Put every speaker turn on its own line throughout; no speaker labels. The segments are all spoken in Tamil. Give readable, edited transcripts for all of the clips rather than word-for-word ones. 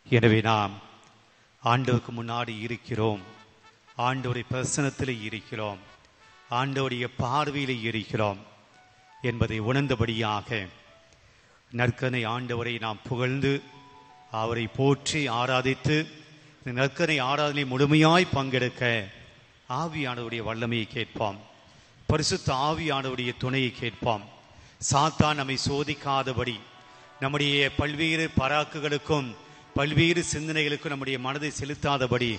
எனவே நாம் ஆண்டவருக்கு முன்னாடி இருக்கிறோம், ஆண்டவருடைய பிரசன்னத்தில் இருக்கிறோம், ஆண்டவருடைய பார்வையில் இருக்கிறோம் என்பதை உணர்ந்தபடியாக நற்கனை ஆண்டவரை நாம் புகழ்ந்து அவரை போற்றி ஆராதித்து இந்த நற்கனை ஆராதனை முழுமையாய் பங்கெடுக்க ஆவியானவருடைய வல்லமையை கேட்போம். பரிசுத்த ஆவியானவருடைய துணையை கேட்போம். சாத்தான் நம்மை சோதிக்காதபடி, நம்முடைய பல்வேறு பராக்குகளுக்கும் பல்வேறு சிந்தனைகளுக்கும் நம்முடைய மனதை செலுத்தாதபடி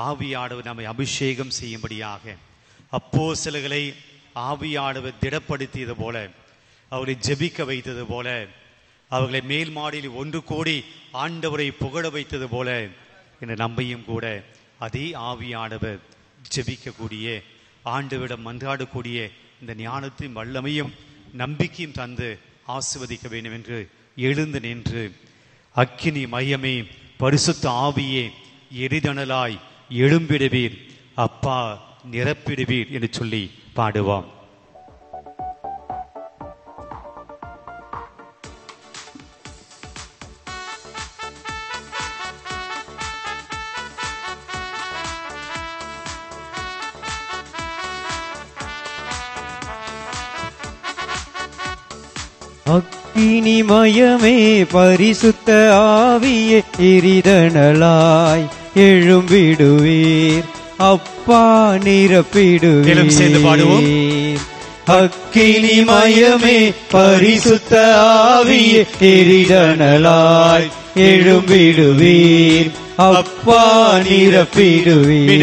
ஆவியானவர் நம்மை அபிஷேகம் செய்யும்படியாக அப்போஸ்தலர்களை ஆவியானவர் திடப்படுத்தியது போல, அவர்களை ஜெபிக்க வைத்தது போல, அவர்களை மேல் மாடியில் ஒன்று கூடி ஆண்டவரை புகழ வைத்தது போல என்று நம்மையும் கூட அதே ஆவியானவர் ஜெபிக்கக்கூடிய, ஆண்டவரிடம் மன்றாடக்கூடிய இந்த ஞானத்தையும் வல்லமையும் நம்பிக்கையும் தந்து ஆசீர்வதிக்க வேண்டும் என்று எழுந்து நின்று, அக்கினி மையமே பரிசுத்த ஆவியே எரிதனலாய் எழும்பிடுவீர், அப்பா நிரப்பிடுவீர் என்று சொல்லி பாடுவோம்.
அக்கினிமயமே பரிசுத்த ஆவியே எரிதனலாய் எழும்பிடுவீர், அப்பா நிரப்பிடுவீர். அக்கினிமயமே பரிசுத்த ஆவியே எரிதனலாய் எழும்பிடுவீர், அப்பா நிரப்பிடுவீர்.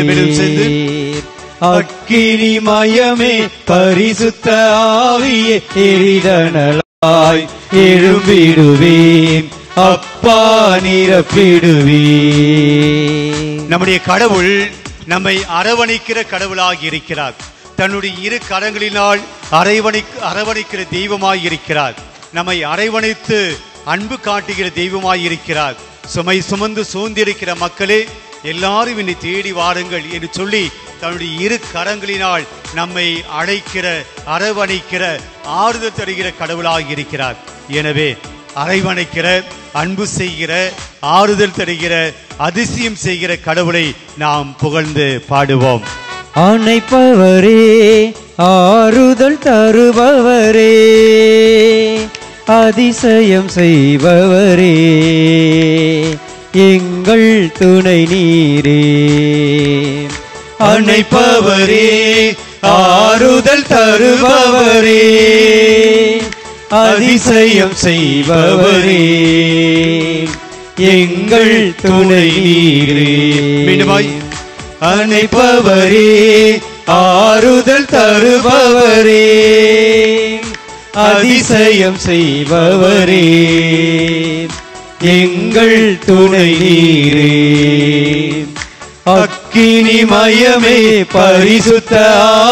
அக்கினிமயமே பரிசுத்த ஆவியே எரிதனலாய் எழும்பிடுவீர், அப்பா நிரப்பிடுவீர்.
நம்முடைய கடவுள் நம்மை அரவணைக்கிற கடவுளாக இருக்கிறார். தன்னுடைய இரு கரங்களினால் அரவணைக்கிற தெய்வமாய் இருக்கிறார். நம்மை அரவணைத்து அன்பு காட்டுகிற தெய்வமாய் இருக்கிறார். சுமை சுமந்து சோர்ந்திருக்கிற மக்களே, எல்லாரும் என்னை தேடி வாருங்கள் என்று சொல்லி தன்னுடைய இரு கரங்களினால் நம்மை அழைக்கிற, அரவணைக்கிற, ஆறுதல் தருகிற கடவுளாக இருக்கிறார். எனவே அரவணைக்கிற, அன்பு செய்கிற, ஆறுதல் தருகிற, அதிசயம் செய்கிற கடவுளை நாம் புகழ்ந்து பாடுவோம்.
அணைப்பவரே, ஆறுதல் தருபவரே, அதிசயம் செய்பவரே, எங்கள் துணை நீரே.
அணைப்பவரே, ஆறுதல் தருபவரே,
அதிசயம் செய்பவரே, எங்கள் துணை நீரே.
மீண்டுமாய்,
அணைப்பவரே, ஆறுதல் தருபவரே, அதிசயம் செய்பவரே, எங்கள் துணை நீரே. அக்கினிமயமே பரிசுத்த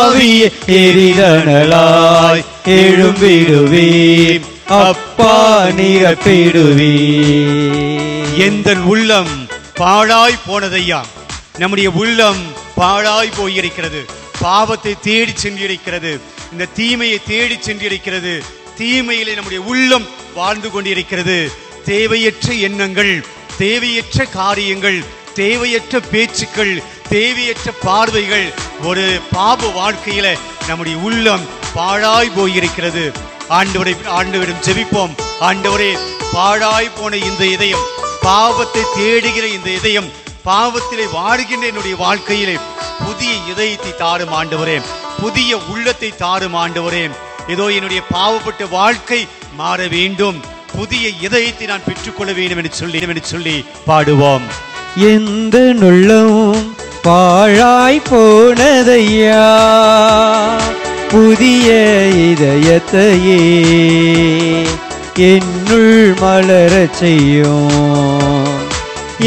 ஆவியே எரிதனலாய் எழும்பிடுவீர், அப்பா நிரப்பிடுவீர்.
எந்த உள்ளம் பாழாய் போனதையா, நம்முடைய உள்ளம் பாழாய் போயிருக்கிறது. பாவத்தை தேடி சென்றிருக்கிறது, இந்த தீமையை தேடி சென்றிருக்கிறது. தீமையிலே நம்முடைய உள்ளம் வாழ்ந்து கொண்டிருக்கிறது. தேவையற்ற எண்ணங்கள், தேவையற்ற காரியங்கள், தேவையற்ற பேச்சுக்கள், தேவையற்ற பார்வைகள், ஒரு பாவ வாழ்க்கையில நம்முடைய உள்ளம் பாழாய் போயிருக்கிறது. ஆண்டவரிடம் ஜெபிப்போம். ஆண்டவரே, பாழாய் போன இந்த இதயம், பாவத்தை தேடுகிற இந்த இதயம், பாவத்திலே வாழ்கின்ற என்னுடைய வாழ்க்கையிலே புதிய இதயத்தை தாரும் ஆண்டவரே, புதிய உள்ளத்தை தாரும் ஆண்டவரே. ஏதோ என்னுடைய பாவப்பட்ட வாழ்க்கை மாற வேண்டும், புதிய இதயத்தை நான் பெற்றுக்கொள்ள வேண்டும் என்று சொல்லி பாடுவோம்.
எந்த உள்ளமும் பாழாய் போனதையா, புதிய இதயத்தையே என்னுள் மலரச் செய்யும்.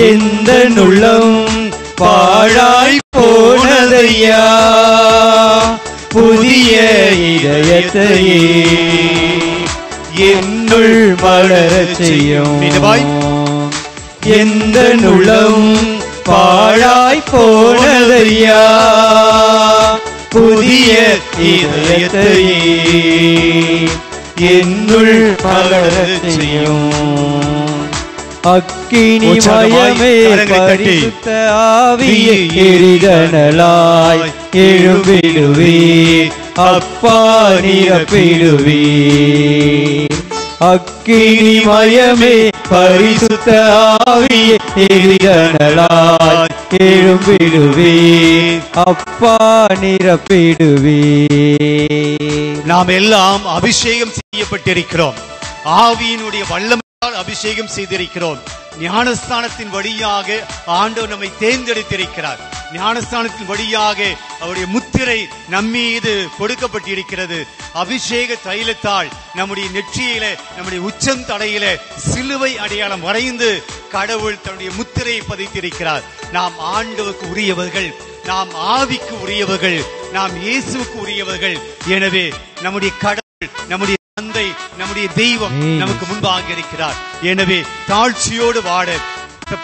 எந்த உள்ளமும் பாழாய் போனதையா, புதிய இதயத்தையே என்னுள் மலரச் செய்யும். எந்த உள்ளமும் பாழாய் போனதையா, புதிய இதயத்தையே என்னுள் மலரச் செய்யும். அக்கினி மயமே பரிசுத்த ஆவியே எரிதனலாய் எழும்பிடுவீர் அப்பா நிரப்பிடுவீர் அக்கினி மயமே பரிசுத்த ஆவியே எரிதனலாய் எழும்பிடுவீர் அப்பா நிரப்பிடுவீர்.
நாம் எல்லாம் அபிஷேகம் செய்யப்பட்டிருக்கிறோம். ஆவியினுடைய வல்லமையால் அபிஷேகம் செய்திருக்கிறோம். ஞானஸ்தானத்தின் வழியாக ஆண்டவர் நம்மை தேர்ந்தெடுத்திருக்கிறார். ஞானஸ்தானத்தின் வழியாக அவருடைய முத்திரை நம்மீது கொடுக்கப்பட்டிருக்கிறது. அபிஷேக தைலத்தால் நம்முடைய நெற்றியில, நம்முடைய உச்சம் தடையில சிலுவை அடையாளம் வரைந்து கடவுள் தன்னுடைய முத்திரையை பதித்திருக்கிறார். நாம் ஆண்டவருக்கு உரியவர்கள், நாம் ஆவிக்கு உரியவர்கள், நாம் இயேசுவுக்கு உரியவர்கள். எனவே நம்முடைய கடவுள், நம்முடைய தந்தை, நம்முடைய தெய்வம் நமக்கு முன்பாக இருக்கிறார். எனவே தாழ்ச்சியோடு வாழ,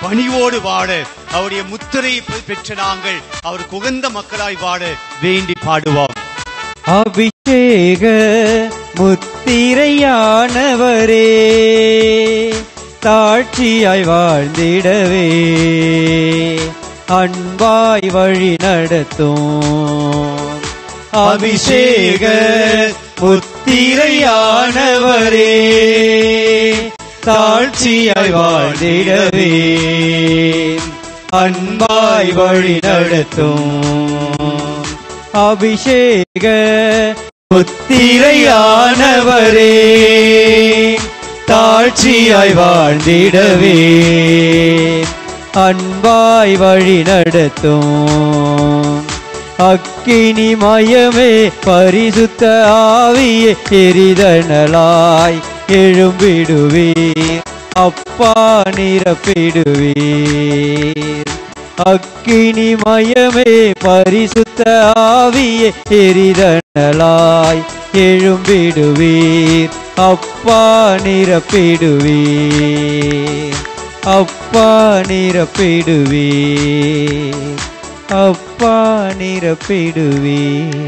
பணிவோடு வாழ, அவருடைய முத்திரையை பெற்ற நாங்கள் அவருக்கு உகந்த மக்களாய் வாழ வேண்டி பாடுவோம்.
அபிஷேக முத்திரையானவரே தாழ்ச்சியாய் வாழ்ந்திடவே அன்பாய் வழி நடத்தும். அபிஷேக முத்திரையானவரே தாழ்ச்சியாய் வாழ்ந்திடவே அன்பாய் வழி நடத்தும். அபிஷேக முத்திரையானவரே தாழ்ச்சியாய் வாழ்ந்திடவே அன்பாய் வழி நடத்தும். அக்கினி மயமே பரிசுத்த ஆவியே எரிதனலாய் எழும்பிடுவீர் அப்பா நிரப்பிடுவீர். அக்கினி மயமே பரிசுத்த ஆவியே எரிதனலாய் எழும்பிடுவீர் அப்பா நிரப்பிடுவீர் அப்பா நிரப்பிடுவீர் அப்பா நிரப்பிடுவீர்.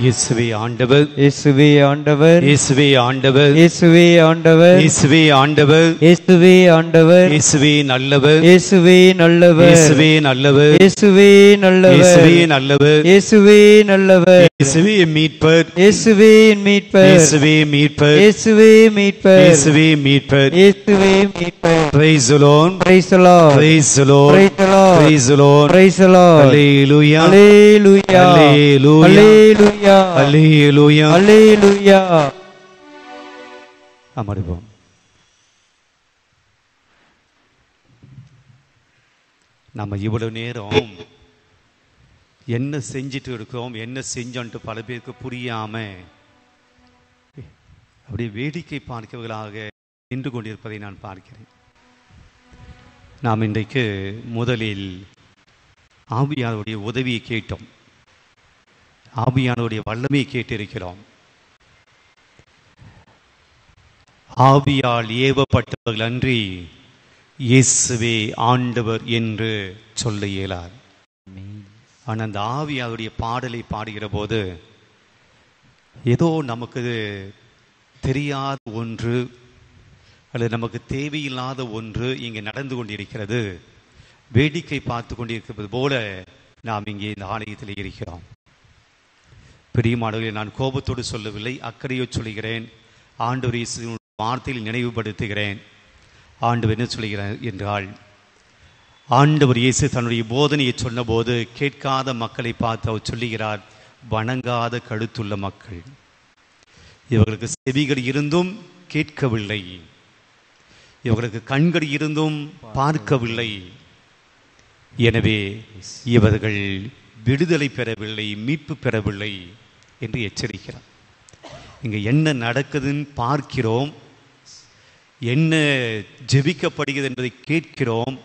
இயேசுவே ஆண்டவர்,
இயேசுவே ஆண்டவர்,
இயேசுவே ஆண்டவர்,
இயேசுவே ஆண்டவர்,
இயேசுவே ஆண்டவர்,
இயேசுவே ஆண்டவர்,
இயேசுவே நல்லவர்,
இயேசுவே நல்லவர்,
இயேசுவே நல்லவர்,
இயேசுவே நல்லவர்,
இயேசுவே நல்லவர்,
இயேசுவே நல்லவர்,
இயேசுவே மீட்பர்,
இயேசுவே மீட்பர்,
இயேசுவே மீட்பர்,
இயேசுவே மீட்பர்,
இயேசுவே மீட்பர்,
இயேசுவே மீட்பர்.
Praise the Lord,
Praise the Lord,
praise the Lord,
praise the Lord,
praise the Lord,
praise the Lord.
Hallelujah,
Hallelujah,
Hallelujah,
Hallelujah,
Hallelujah.
Hallelujah.
அமர்வோம். நம்ம இவ்வளவு நேரம் என்ன செஞ்சிட்டு இருக்கோம், என்ன செஞ்சோன்ட்டு பல பேருக்கு புரியாம அப்படியே வேடிக்கை பார்க்கவர்களாக நின்று கொண்டிருப்பதை நான் பார்க்கிறேன். நாம் இன்றைக்கு முதலில் ஆவியானவருடைய உதவியை கேட்டோம், ஆவியானவருடைய வல்லமையை கேட்டிருக்கிறோம். ஆவியால் ஏவப்பட்டவர்கள் அன்றி இயேசுவே ஆண்டவர் என்று சொல்ல இயலாது. ஆனால் அந்த ஆவியாருடைய பாடலை பாடுகிற போது ஏதோ நமக்கு தெரியாத ஒன்று அல்லது நமக்கு தேவையில்லாத ஒன்று இங்கே நடந்து கொண்டிருக்கிறது, வேடிக்கை பார்த்து கொண்டிருக்கிறது போல நாம் இங்கே இந்த ஆலயத்தில் இருக்கிறோம். பிரியமானவர்களே, நான் கோபத்தோடு சொல்லவில்லை, அக்கறையோ சொல்கிறேன். ஆண்டவர் இயேசுவின் வார்த்தையில் நினைவுபடுத்துகிறேன். ஆண்டவர் என்ன சொல்கிறார் என்றால், ஆண்டவர் இயேசு தன்னுடைய போதனையை சொன்னபோது கேட்காத மக்களை பார்த்து அவர் சொல்லுகிறார், வணங்காத கழுத்துள்ள மக்கள், இவர்களுக்கு செவிகள் இருந்தும் கேட்கவில்லை, இவர்களுக்கு கண்கள் இருந்தும் பார்க்கவில்லை, எனவே இவர்கள் விடுதலை பெறவில்லை, மீட்பு பெறவில்லை என்று எச்சரிக்கிறார். இங்கே என்ன நடக்குதுன்னு பார்க்கிறோம், என்ன ஜெபிக்கப்படுகிறது என்பதை கேட்கிறோம்.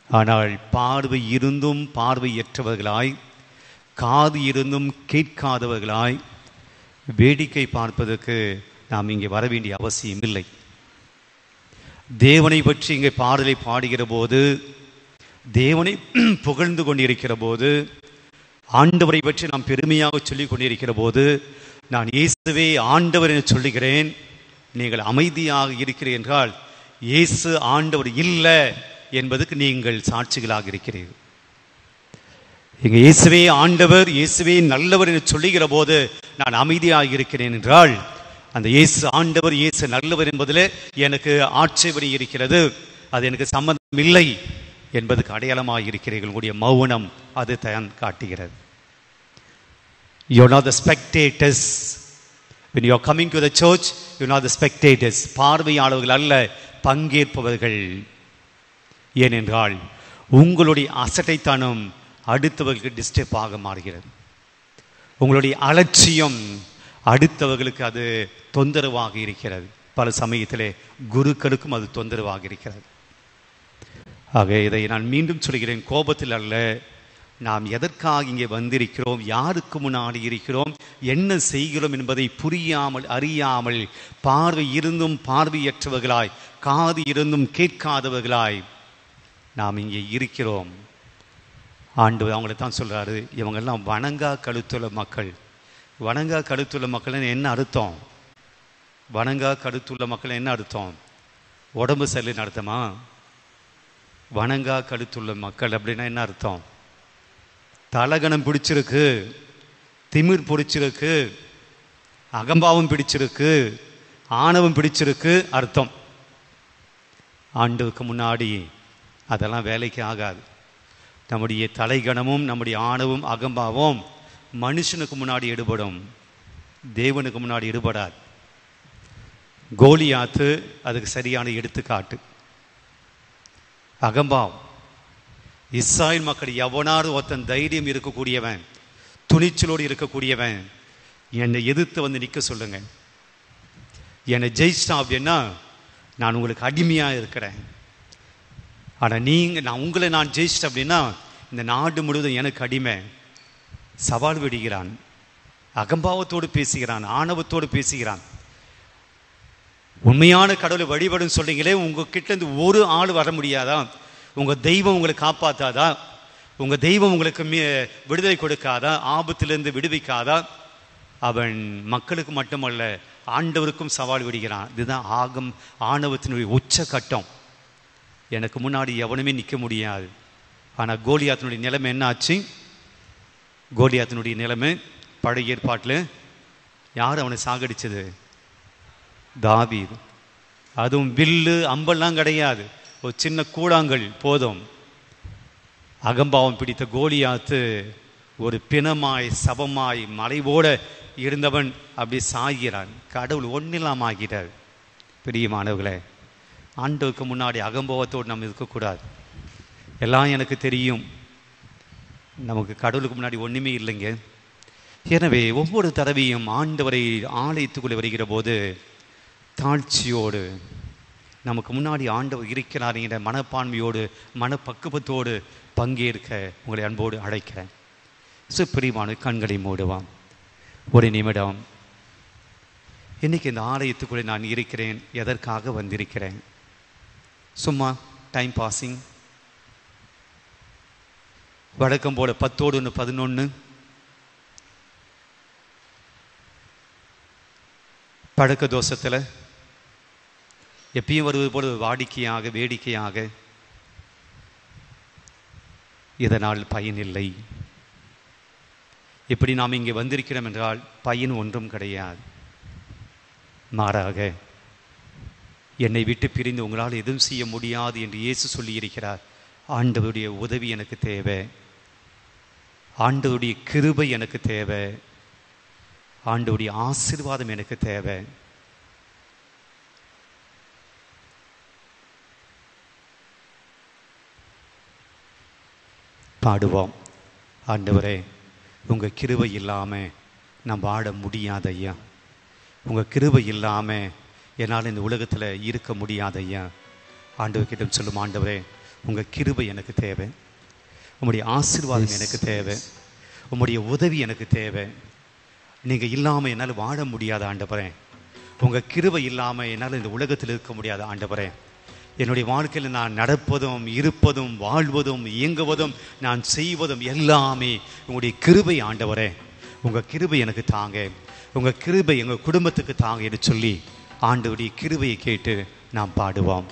ஆனால் பார்வை இருந்தும் பார்வையற்றவர்களாய், காது இருந்தும் கேட்காதவர்களாய் வேடிக்கை பார்ப்பதற்கு நாம் இங்கே வர வேண்டிய அவசியம் இல்லை. தேவனை பற்றி இங்கே பாடலை பாடுகிற போது, தேவனை புகழ்ந்து கொண்டிருக்கிற போது, ஆண்டவரை பற்றி நாம் பெருமையாக சொல்லிக் கொண்டிருக்கிற போது, நான் இயேசுவே ஆண்டவர் என சொல்லுகிறேன், நீங்கள் அமைதியாக இருக்கிறீர்கள் என்றால் இயேசு ஆண்டவர் இல்லை என்பதுக்கு நீங்கள் சாட்சிகளாக இருக்கிறீர்கள். இங்கே இயேசுவே ஆண்டவர், இயேசுவே நல்லவர் என்று சொல்லுகிற போது நான் அமைதியாக இருக்கிறேன் என்றால் அந்த இயேசு ஆண்டவர், இயேசு நல்லவர் என்பதில் எனக்கு ஆட்சேபனை இருக்கிறது, அது எனக்கு சம்பந்தம் இல்லை என்பதுக்கு அடையாளமாக இருக்கிறீர்கள். உங்களுடைய மௌனம் அது தான் காட்டுகிறது. You are not the spectators. When you are coming to the church, you are not the spectators. பார்வையாளர்கள் அல்ல, பங்கேற்பவர்கள். ஏனென்றால் உங்களுடைய அசட்டைத்தனம் அடுத்தவர்களுக்கு டிஸ்டர்ப் ஆக மாறுகிறது. உங்களுடைய அலட்சியம் அடுத்தவர்களுக்கு அது தொந்தரவாக இருக்கிறது. பல சமயத்திலே குருக்களுக்கும் அது தொந்தரவாக இருக்கிறது. ஆக இதை நான் மீண்டும் சொல்கிறேன், கோபத்தில் அல்ல. நாம் எதற்காக இங்கே வந்திருக்கிறோம், யாருக்கு முன்னாடி இருக்கிறோம், என்ன செய்கிறோம் என்பதை புரியாமல் அறியாமல் பார்வை இருந்தும் பார்வையற்றவர்களாய், காது இருந்தும் கேட்காதவர்களாய் நாம் இங்கே இருக்கிறோம். ஆண்டவர் அவங்களை தான் சொல்கிறாரு, இவங்கெல்லாம் வணங்கா கழுத்துள்ள மக்கள். வணங்கா கழுத்துள்ள மக்கள் என்ன அர்த்தம்? வணங்கா கழுத்துள்ள மக்கள் என்ன அர்த்தம்? உடம்பு சரியில்லைன்னு அர்த்தமா? வணங்கா கழுத்துள்ள மக்கள் அப்படின்னா என்ன அர்த்தம்? தலகணம் பிடிச்சிருக்கு, திமிர் பிடிச்சிருக்கு, அகம்பாவம் பிடிச்சிருக்கு, ஆணவம் பிடிச்சிருக்கு அர்த்தம். ஆண்டவருக்கு முன்னாடி அதெல்லாம் வேலைக்கு ஆகாது. நம்முடைய தலைகணமும் நம்முடைய ஆணவம் அகம்பாவம் மனுஷனுக்கு முன்னாடி எடுபடும், தேவனுக்கு முன்னாடி எடுபடாது. கோலியாத்து அதுக்கு சரியான எடுத்துக்காட்டு. அகம்பாவம். இஸ்ராயேல் மக்கள் எவனாவது ஒருத்தன் தைரியம் இருக்கக்கூடியவன், துணிச்சலோடு இருக்கக்கூடியவன், என்னை எதிர்த்து வந்து நிற்க சொல்லுங்க, என்னை ஜெயிச்சிட்டா அப்படின்னா நான் உங்களுக்கு அடிமையாக இருக்கிறேன். ஆனால் நான் உங்களை நான் ஜெயிச்சிட்டேன் அப்படின்னா இந்த நாடு முழுவதும் எனக்கு அடிமை. சவால் விடுகிறான், அகம்பாவத்தோடு பேசுகிறான், ஆணவத்தோடு பேசுகிறான். உண்மையான கடவுளை வழிபடும் சொல்றீங்களே, உங்ககிட்ட இருந்து ஒரு ஆள் வர முடியாதா? உங்கள் தெய்வம் உங்களை காப்பாற்றாதா? உங்கள் தெய்வம் உங்களுக்கு விடுதலை கொடுக்காதா? ஆபத்திலிருந்து விடுவிக்காதா? அவன் மக்களுக்கு மட்டுமல்ல ஆண்டவருக்கும் சவால் விடுகிறான். இதுதான் ஆணவத்தினுடைய உச்ச கட்டம். எனக்கு முன்னாடி எவனுமே நிற்க முடியாது. ஆனால் கோலியாத்தினுடைய நிலைமை என்ன ஆச்சு? கோலியாத்தினுடைய நிலைமை பழைய ஏற்பாட்டில் யார் அவனை சாகடிச்சது? தாவீது. அதுவும் வில்லு அம்பெல்லாம் கிடையாது, ஒரு சின்ன கூழாங்கல் போதும். அகம்பாவம் பிடித்த கோலியாத்து ஒரு பிணமாய் சபமாய் மலைவோட இருந்தவன் அப்படி சாகிறான். கடவுள் ஒன்றில்லாம ஆகிறார். பிரியமானவர்களே, ஆண்டவருக்கு முன்னாடி அகம்பாவத்தோடு நம்ம இருக்கக்கூடாது. எல்லாம் எனக்கு தெரியும், நமக்கு கடவுளுக்கு முன்னாடி ஒன்றுமே இல்லைங்க. எனவே ஒவ்வொரு தடவையும் ஆண்டவரை ஆலயத்துக்குள்ளே வருகிற போது தாழ்ச்சியோடு நமக்கு முன்னாடி ஆண்டவர் இருக்கிறார் என்ற மனப்பான்மையோடு மனப்பக்குவத்தோடு பங்கேற்க உங்களை அன்போடு அழைக்கிறேன். பிரியமான கண்களை மூடுவான் ஒரு நிமிடம். இன்னைக்கு இந்த ஆலயத்துக்குள்ளே நான் இருக்கிறேன், எதற்காக வந்திருக்கிறேன்? சும்மா டைம் பாசிங், வழக்கம் போல 10 to 11 பழக்க தோஷத்தில் எப்பயும் வருவது போல வாடிக்கையாக வேடிக்கையாக, இதனால் பயனில்லை. இப்படி நாம் இங்கே வந்திருக்கிறோம் என்றால் பயன் ஒன்றும் கிடையாது. மாறாக என்னை விட்டு பிரிந்து உங்களால் எதுவும் செய்ய முடியாது என்று இயேசு சொல்லியிருக்கிறார். ஆண்டவருடைய உதவி எனக்கு தேவை, ஆண்டவருடைய கிருபை எனக்கு தேவை, ஆண்டவருடைய ஆசீர்வாதம் எனக்கு தேவை. பாடுவோம். ஆண்டவரே, உங்கள் கிருபை இல்லாமல் நான் வாழ முடியாத ஐயா. உங்கள் கிருபை இல்லாமல் என்னால் இந்த உலகத்தில் இருக்க முடியாத ஐயா. ஆண்டவர்கிட்ட சொல்லும், ஆண்டவரே உங்கள் கிருபை எனக்கு தேவை, உம்முடைய ஆசீர்வாதம் எனக்கு தேவை, உம்முடைய உதவி எனக்கு தேவை. நீங்கள் இல்லாமல் என்னால் வாழ முடியாத ஆண்டவரே. உங்கள் கிருபை இல்லாமல் என்னால் இந்த உலகத்தில் இருக்க முடியாத ஆண்டவரே. என்னுடைய வாழ்க்கையில் நான் நடப்பதும் இருப்பதும் வாழ்வதும் இயங்குவதும் நான் செய்வதும் எல்லாமே உங்களுடைய கிருபை ஆண்டவரே. உங்கள் கிருபை எனக்கு தாங்க, உங்கள் கிருபை எங்கள் குடும்பத்துக்கு தாங்க என்று சொல்லி ஆண்டவருடைய கிருபையை கேட்டு நாம் பாடுவோம்.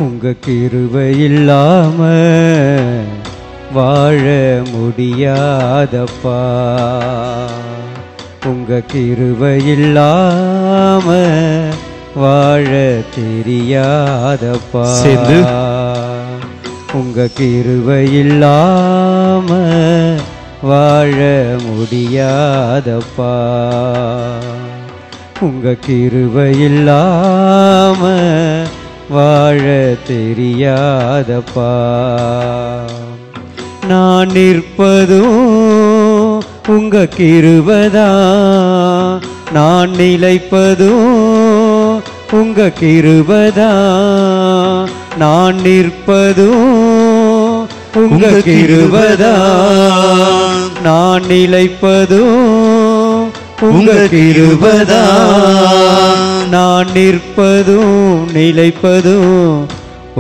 உங்க கிருபை இல்லாம வாழ முடியாதப்பா, உங்க கிருபை இல்லாம வாழ தெரியாதப்பா, உங்க கிருபை இல்லாம வாழ முடியாதப்பா, உங்க கிருபை இல்லாம வாழ தெரியாதப்பா. நான் நிற்பதும் உங்க கிருபைதான், நான் நிலைப்பதும் உங்க கிருபைதான், நான் நிற்பதும் உங்க கிருபைதான், நான் நிலைப்பதும் உங்க கிருபைதான், நான் நிற்பதும் நிலைப்பதும்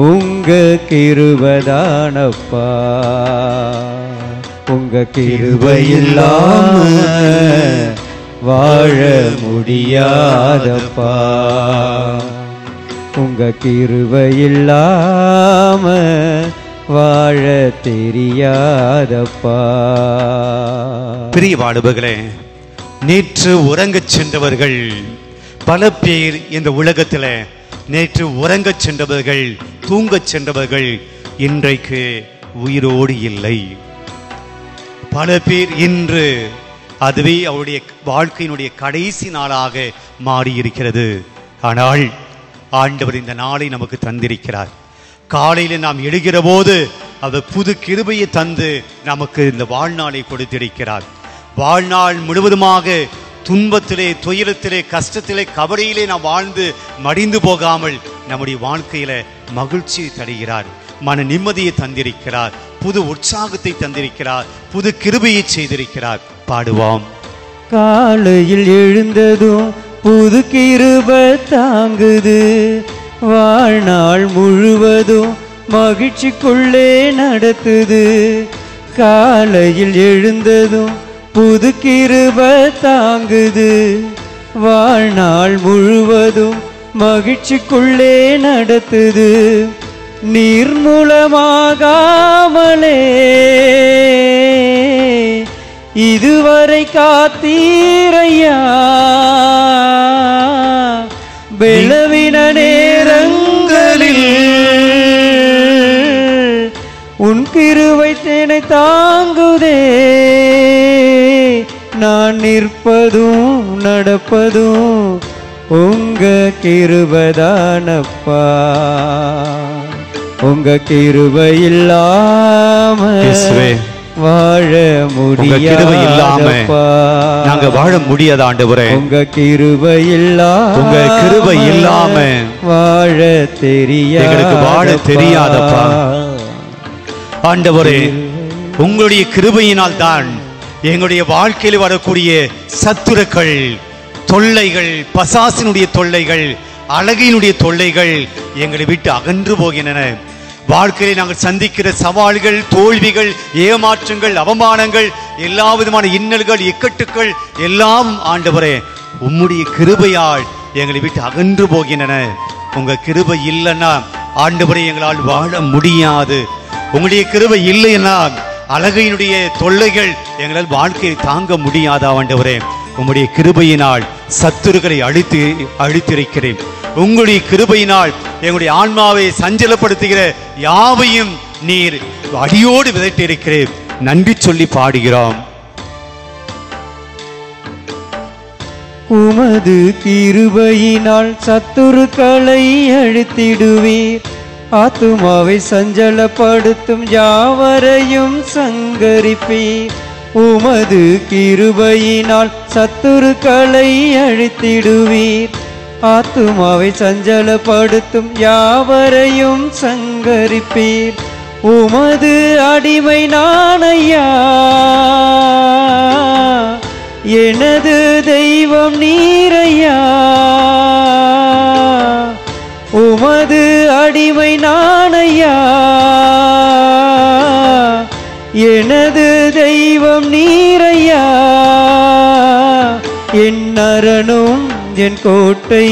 உங்க கிருபைதானப்பா, உங்க கிருபை இல்லாம வாழ முடியாதப்பா, உங்க கிருபை இல்லாம வாழ தெரியாதப்பா.
பிரியமானவர்களே, நேற்று உறங்கச் சென்றவர்கள் பல பேர் இந்த உலகத்தில், நேற்று உறங்கச் சென்றவர்கள், தூங்கச் சென்றவர்கள் இன்றைக்கு உயிரோடு இல்லை. பல பேர் இன்று அதுவே அவருடைய வாழ்க்கையினுடைய கடைசி நாளாக மாறியிருக்கிறது. ஆனால் ஆண்டவர் இந்த நாளை நமக்கு தந்திருக்கிறார். காலையில் நாம் எழுகிற போது அவர் புது கிருபையை தந்து நமக்கு இந்த வாழ்நாளை கொடுத்திருக்கிறார். வாழ்நாள் முழுவதுமாக துன்பத்திலே, துயரத்திலே, கஷ்டத்திலே, கவலையிலே நாம் வாழ்ந்து மடிந்து போகாமல் நம்முடைய வாழ்க்கையில மகிழ்ச்சியை தருகிறார், மன நிம்மதியை தந்திருக்கிறார், புது உற்சாகத்தை தந்திருக்கிறார், புது கிருபையை செய்திருக்கிறார். பாடுவோம்.
காலையில் எழுந்ததும் புது கிருபை தாங்குது, வாழ்நாள் முழுவதும் மகிழ்ச்சிக்குள்ளே நடத்துது. காலையில் எழுந்ததும் புது கிருபை தாங்குது, வாழ்நாள் முழுவதும் மகிழ்ச்சிக்குள்ளே நடத்துது. நிர்மூலமாகாமலே இதுவரை காத்தீரையா, பலவீன நேரங்களில் உன் கிருபை என்னை தாங்குதே. நான் நிற்பதும் நடப்பதும் உங்க கிருபைதானப்பா, உங்க கிருபை இல்லாம வாழ முடியாதப்பா,
நாங்க வாழ முடியாத ஆண்டவரே.
உங்க கிருபை இல்லாம,
உங்க கிருபை இல்லாம
வாழ தெரியாத,
எங்களுக்கு வாழ தெரியாதப்பா. ஆண்டவரே, உங்களுடைய கிருபையினால் தான் எங்களுடைய வாழ்க்கையில் வரக்கூடிய சத்துருக்கள், தொல்லைகள், பசாசினுடைய தொல்லைகள், அழகினுடைய தொல்லைகள் எங்களை விட்டு அகன்று போகின்றன. வாழ்க்கையில் நாங்கள் சந்திக்கிற சவால்கள், தோல்விகள், ஏமாற்றங்கள், அவமானங்கள், எல்லா விதமான இன்னல்கள், இக்கட்டுக்கள் எல்லாம் ஆண்டவரே உம்முடைய கிருபையால் எங்களை விட்டு அகன்று போகின்றன. உங்க கிருபை இல்லைன்னா ஆண்டவரே எங்களால் வாழ முடியாது. உங்களுடைய கிருபை இல்லைன்னா அழகையினுடைய தொல்லைகள் எங்களால் வாழ்க்கையை தாங்க முடியாத ஆண்டவரே. உம்முடைய கிருபையினால் சத்துருக்களை அழித்திருக்கிறேன். உங்களுடைய கிருபையினால் எங்களுடைய ஆன்மாவை சஞ்சலப்படுத்துகிற யாவையும் நீர் அடியோடு விதைத்திருக்கிறேன். நன்றி சொல்லி பாடுகிறோம்.
உமது கிருபையினால் சத்துருக்களை அழித்திடுவீர், ஆத்துமாவை சஞ்சலப்படுத்தும் யாவரையும் சங்கரிப்பீர். உமது கிருபையினால் சத்துருக்களை அழித்திடுவீர், ஆத்துமாவை சஞ்சலப்படுத்தும் யாவரையும் சங்கரிப்பீர். உமது அடிமை நானையா, எனது தெய்வம் நீரையா. உமது அடிமை நானையா, எனது தெய்வம் நீரையா. என் அரணும் என் கோட்டை,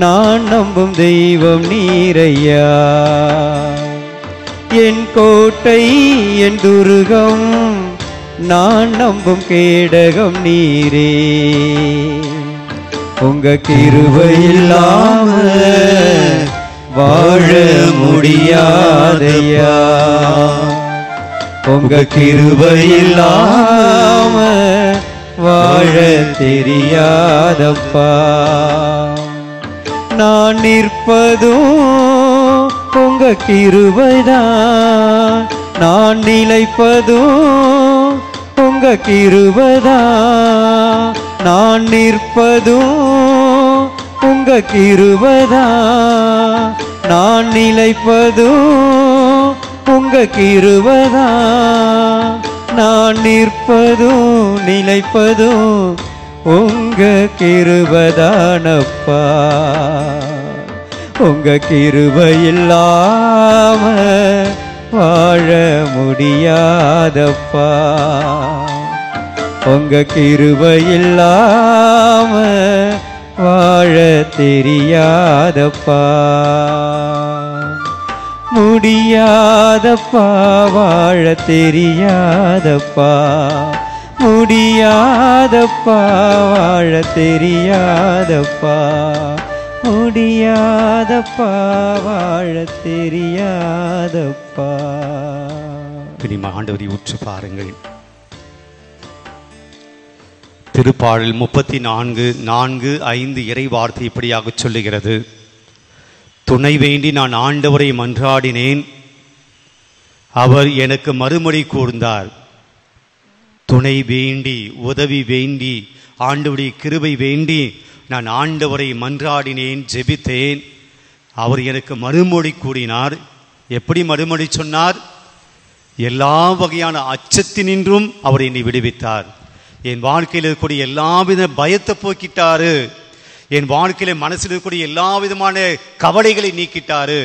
நான் நம்பும் தெய்வம் நீரையா. என் கோட்டை என் துருகம், நான் நம்பும் கேடகம் நீரே. உங்க கிருபை இல்லாம வாழ முடியாதையா. உங்க கிருபை இல்லாம வாழ தெரியாதப்பா. நான் நிற்பதும் உங்க கிருபைதான், நான் நிலைப்பதும் உங்க கிருபைதான். நான் நிற்பதும் உங்க கிருபைதான், நான் நிலைப்பதும் உங்க கிருபைதான். நான் நிற்பதும் நிலைப்பதும் உங்க கிருபைதானப்பா. உங்க கிருபை இல்லாம வாழ முடியாதப்பா. உங்க கிருபை இல்லாம வாழ தெரியாதப்பா. முடியாதப்பா வாழ தெரியாதப்பா. முடியாதப்பா வாழ தெரியாதப்பா. முடியாதப்பா வாழ தெரியாதப்பா.
ஆண்டவரை உற்று பாருங்கள். திருப்பாடல் 34:4-5 இறை வார்த்தை இப்படியாக சொல்லுகிறது. துணை வேண்டி நான் ஆண்டவரை மன்றாடினேன், அவர் எனக்கு மறுமொழி கூர்ந்தார். துணை வேண்டி, உதவி வேண்டி, ஆண்டவருடைய கிருபை வேண்டி நான் ஆண்டவரை மன்றாடினேன், ஜெபித்தேன். அவர் எனக்கு மறுமொழி கூறினார். எப்படி மறுமொழி சொன்னார்? எல்லா வகையான அச்சத்தினின்றும் அவர் என்னை விடுவித்தார். என் வாழ்க்கையில் இருக்கக்கூடிய எல்லாவித பயத்தை போக்கிட்டாரு. என் வாழ்க்கையில மனசில் இருக்கக்கூடிய எல்லா விதமான கவலைகளை நீக்கிட்டாரு.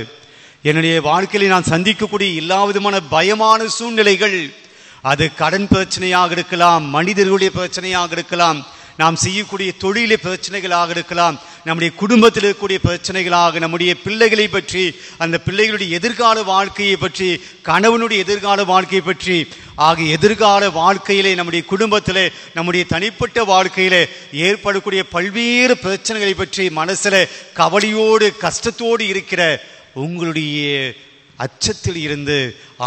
என்னுடைய வாழ்க்கையில நான் சந்திக்கக்கூடிய எல்லா விதமான பயமான சூழ்நிலைகள், அது கடன் பிரச்சனையாக இருக்கலாம், மனிதர்களுடைய பிரச்சனையாக இருக்கலாம், நாம் செய்யக்கூடிய தொழில பிரச்சனைகளாக இருக்கலாம், நம்முடைய குடும்பத்தில் இருக்கக்கூடிய பிரச்சனைகளாக, நம்முடைய பிள்ளைகளை பற்றி, அந்த பிள்ளைகளுடைய எதிர்கால வாழ்க்கையை பற்றி, கணவனுடைய எதிர்கால வாழ்க்கையை பற்றி ஆகிய எதிர்கால வாழ்க்கையிலே, நம்முடைய குடும்பத்திலே, நம்முடைய தனிப்பட்ட வாழ்க்கையிலே ஏற்படக்கூடிய பல்வேறு பிரச்சனைகளை பற்றி மனசில் கவலையோடு கஷ்டத்தோடு இருக்கிற உங்களுடைய அச்சத்தில் இருந்து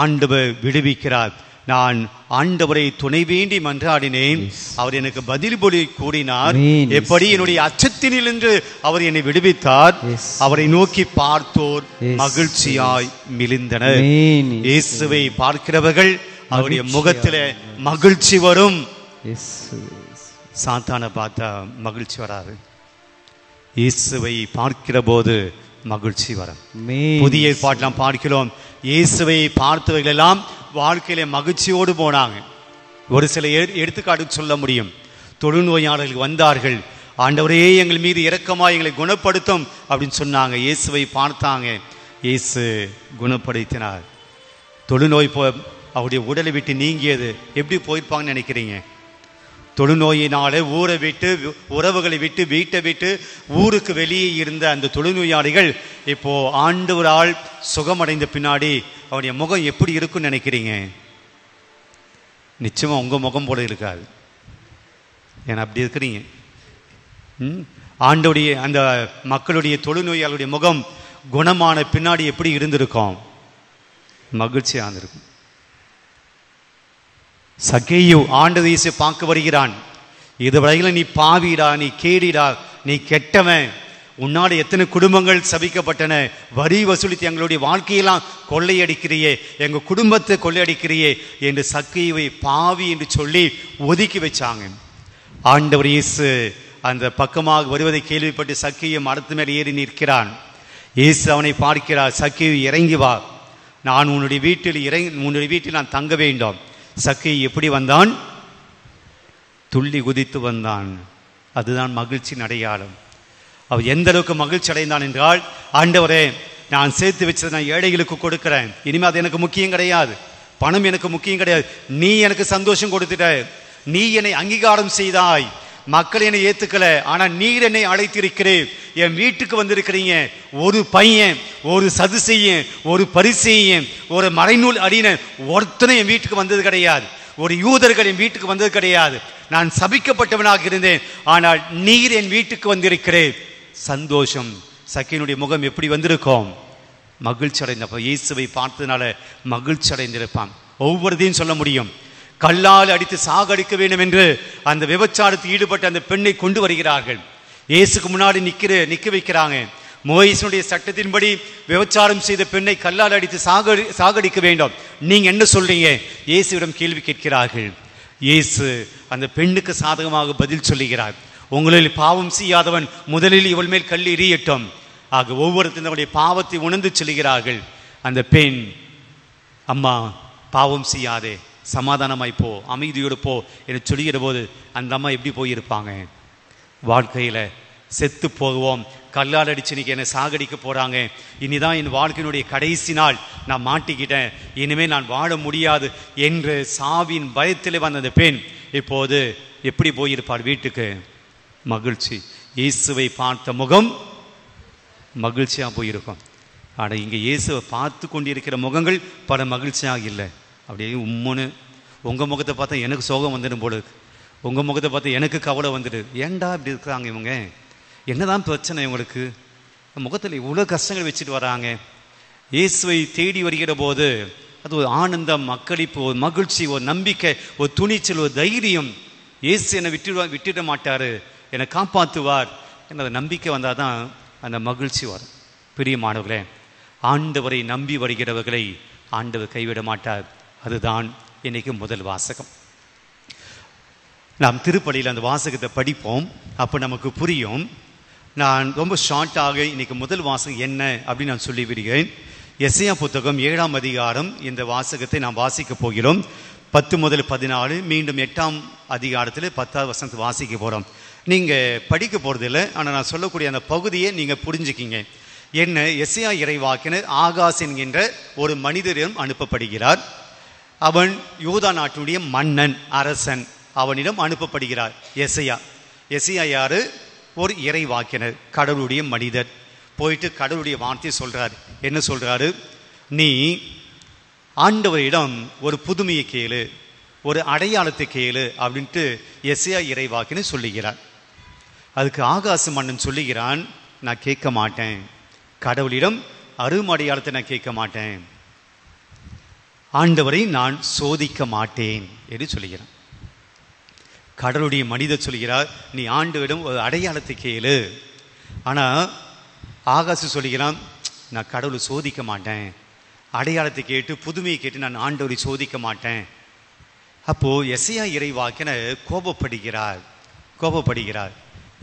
ஆண்டவர் விடுவிக்கிறார். நான் ஆண்டவரை துணை வேண்டி மன்றாடினேன், அவர் எனக்கு பதில் மொழி கூறினார். எப்படி? என்னுடைய அச்சத்தினிலிருந்து அவர் என்னை விடுவித்தார். அவரை நோக்கி பார்த்தோர் மகிழ்ச்சியாய் மிளிர்ந்தனர். இயேசுவை பார்க்கிறவர்கள் அவருடைய முகத்தில மகிழ்ச்சி வரும். சாத்தான பார்த்தா மகிழ்ச்சி வராது. இயேசுவை பார்க்கிற போது மகிழ்ச்சி வரும். புதிய பாட்டெல்லாம் பார்க்கிறோம். இயேசுவை பார்த்தவர்கள் எல்லாம் வாழ்க்கையில மகிழ்ச்சியோடு போனாங்க. ஒரு சில எடுத்துக்காட்டு சொல்ல முடியும். தொழுநோயாளர்கள் வந்தார்கள், ஆண்டவரே எங்கள் மீது இரக்கமாய் எங்களை குணப்படுத்தும் அப்படின்னு சொன்னாங்க. இயேசுவை பார்த்தாங்க, இயேசு குணப்படுத்தினார். தொழுநோய் அவருடைய உடலை விட்டு நீங்கியது. எப்படி போயிருப்பாங்கன்னு நினைக்கிறீங்க? தொழுநோயினால ஊரை விட்டு, உறவுகளை விட்டு, வீட்டை விட்டு ஊருக்கு வெளியே இருந்த அந்த தொழுநோயாளிகள் இப்போ ஆண்டவரால் சுகமடைந்த பின்னாடி அவருடைய முகம் எப்படி இருக்குன்னு நினைக்கிறீங்க? நிச்சயமா உங்க முகம் போல இருக்காது. ஏன்னா அப்படி இருக்கிறீங்க. ஆண்டவருடைய அந்த மக்களுடைய தொழுநோயாளுடைய முகம் குணமான பின்னாடி எப்படி இருந்திருக்கும்? மகிழ்ச்சியாக இருக்கும். சக்கேயு ஆண்டவர் இயேசு பார்க்க வருகிறான். இதுவரையில நீ பாவிடா, நீ கேடிடா, நீ கெட்டவன், உன்னால எத்தனை குடும்பங்கள் சபிக்கப்பட்டன, வரி வசூலித்து எங்களுடைய வாழ்க்கையெல்லாம் கொள்ளையடிக்கிறியே, எங்க குடும்பத்தை கொள்ளையடிக்கிறியே என்று சக்கேயுவை பாவி என்று சொல்லி ஒதுக்கி வச்சாங்க. ஆண்டவர் இயேசு அந்த பக்கமாக வருவதை கேள்விப்பட்டு சக்கேயு மரத்து மேல் ஏறி நிற்கிறான். இயேசு அவனை பார்க்கிறார். சக்கேயு இறங்கி வா, நான் உன்னுடைய வீட்டில் நான் தங்க வேண்டும். சக்கை எப்படி வந்தான்? துள்ளி குதித்து வந்தான். அதுதான் மகிழ்ச்சியின் அடையாளம். அவர் எந்த அளவுக்கு மகிழ்ச்சி அடைந்தான் என்றால், ஆண்டவரே, நான் சேர்த்து வச்சதை நான் ஏழைகளுக்கு கொடுக்கிறேன், இனிமேல் அது எனக்கு முக்கியம் கிடையாது, பணம் எனக்கு முக்கியம் கிடையாது, நீ எனக்கு சந்தோஷம் கொடுத்துட்ட, நீ என்னை அங்கீகாரம் செய்தாய், மக்கள் என்னை ஏத்துக்கல, ஆனா நீர் என்னை அழைத்திருக்கிறேன், என் வீட்டுக்கு வந்திருக்கிறீங்க. ஒரு பையன், ஒரு சதுசெய்யன், ஒரு பரிசேயன், ஒரு மறைநூல் அறிஞன் ஒருத்தனை என் வீட்டுக்கு வந்தது கிடையாது, ஒரு யூதர்கள் என் வீட்டுக்கு வந்தது கிடையாது. நான் சபிக்கப்பட்டவனாக இருந்தேன், ஆனால் நீர் என் வீட்டுக்கு வந்திருக்கிறேன். சந்தோஷம். சக்கையினுடைய முகம் எப்படி வந்திருக்கும்? மகிழ்ச்சி அடைந்தப்ப இயேசுவை பார்த்ததுனால மகிழ்ச்சி அடைந்திருப்பான். ஒவ்வொருத்தையும் சொல்ல முடியும். கல்லால் அடித்து சாகடிக்க வேண்டும் என்று அந்த விபச்சாரத்தில் ஈடுபட்ட அந்த பெண்ணை கொண்டு வருகிறார்கள். இயேசுக்கு முன்னாடி நிக்க வைக்கிறாங்க. மோசேயினுடைய சட்டத்தின்படி விபச்சாரம் செய்த பெண்ணை கல்லால் அடித்து சாகடிக்க வேண்டும், நீங்க என்ன சொல்றீங்க? இயேசுவிடம் கேள்வி கேட்கிறார்கள். இயேசு அந்த பெண்ணுக்கு சாதகமாக பதில் சொல்லுகிறார். உங்களில் பாவம் செய்யாதவன் முதலில் இவள் மேல் கல் எறியட்டும். ஆக ஒவ்வொருத்தருடைய பாவத்தை உணர்ந்து சொல்லுகிறார்கள். அந்த பெண், அம்மா பாவம் செய்யாதே, சமாதானமாய் போ, அமைதியோடு போ என்று சொல்லுகிற போது அந்த அம்மா எப்படி போயிருப்பாங்க? வாழ்க்கையில செத்து போகுவோம், கல்லால் அடிச்சு இன்னைக்கு என்னை சாகடிக்க போறாங்க, இனிதான் என் வாழ்க்கையினுடைய கடைசி நாள், நான் மாட்டிக்கிட்டேன், இனிமேல் நான் வாழ முடியாது என்று சாவின் பயத்தில் வந்த அந்த பெண் இப்போது எப்படி போயிருப்பார் வீட்டுக்கு? மகிழ்ச்சி. இயேசுவை பார்த்த முகம் மகிழ்ச்சியா போயிருக்கும். ஆனால் இங்கே இயேசுவை பார்த்து கொண்டிருக்கிற முகங்கள் பல மகிழ்ச்சியாக இல்லை. அப்படியே உம்முன்னு உங்கள் முகத்தை பார்த்தா எனக்கு சோகம் வந்துடும் போல இருக்கு, உங்கள் முகத்தை பார்த்தா எனக்கு கவலை வந்துடு. ஏண்டா இப்படி இருக்கிறாங்க இவங்க? என்னதான் பிரச்சனை இவங்களுக்கு? முகத்தில் இவ்வளோ கஷ்டங்கள் வச்சுட்டு வராங்க. இயேசுவை தேடி வருகிற போது அது ஒரு ஆனந்தம், மக்களிப்பு, ஒரு மகிழ்ச்சி, ஒரு நம்பிக்கை, ஒரு துணிச்சல், ஒரு தைரியம். இயேசு என்னை விட்டுட மாட்டார், என்னை காப்பாற்றுவார் என்ற நம்பிக்கை வந்தால் தான் அந்த மகிழ்ச்சி வரும். பிரியமானவர்களே, ஆண்டவரை நம்பி வருகிறவர்களை ஆண்டவர் கைவிட மாட்டார். அதுதான் இன்னைக்கு முதல் வாசகம். நாம் திருப்பலியில் அந்த வாசகத்தை படிப்போம், அப்போ நமக்கு புரியும். நான் ரொம்ப ஷார்ட்டாக இன்னைக்கு முதல் வாசகம் என்ன அப்படின்னு நான் சொல்லி விடுகிறேன். எசையா புத்தகம் 7ஆம் அதிகாரம். இந்த வாசகத்தை நாம் வாசிக்க போகிறோம். 10 முதல் 14, மீண்டும் 8ஆம் அதிகாரத்தில் 10வது வசனத்தை வாசிக்க போகிறோம். நீங்கள் படிக்க போகிறதில்லை, ஆனால் நான் சொல்லக்கூடிய அந்த பகுதியை நீங்கள் புரிஞ்சுக்கிங்க. என்ன? எசையா இறைவாக்கினர் ஆகாஸ் என்கின்ற ஒரு மனிதரிடம் அனுப்பப்படுகிறார். அவன் யூதா நாட்டினுடைய மன்னன், அரசன். அவனிடம் அனுப்பப்படுகிறார் எசையா. எசையா யாரு? ஒரு இறைவாக்கினர், கடவுளுடைய மனிதர். போயிட்டு கடவுளுடைய வார்த்தையை சொல்றாரு. என்ன சொல்றாரு? நீ ஆண்டவரிடம் ஒரு புதுமையை கேளு, ஒரு அடையாளத்தை கேளு அப்படின்ட்டு எசையா இறைவாக்கினர் சொல்லுகிறார். அதுக்கு ஆகாச மன்னன் சொல்லுகிறான், நான் கேட்க மாட்டேன், கடவுளிடம் அரும் அடையாளத்தை நான் கேட்க மாட்டேன், ஆண்டவரை நான் சோதிக்க மாட்டேன் என்று சொல்லுகிறான். கடவுளுடைய மனிதர் சொல்கிறார், நீ ஆண்டவரிடம் ஒரு அடையாளத்தை கேளு. ஆனால் ஆகாசு சொல்லுகிறான், நான் கடவுளை சோதிக்க மாட்டேன், அடையாளத்தை கேட்டு புதுமையை கேட்டு நான் ஆண்டவரை சோதிக்க மாட்டேன். அப்போ எசையா இறைவாக்கினர் கோபப்படுகிறார்.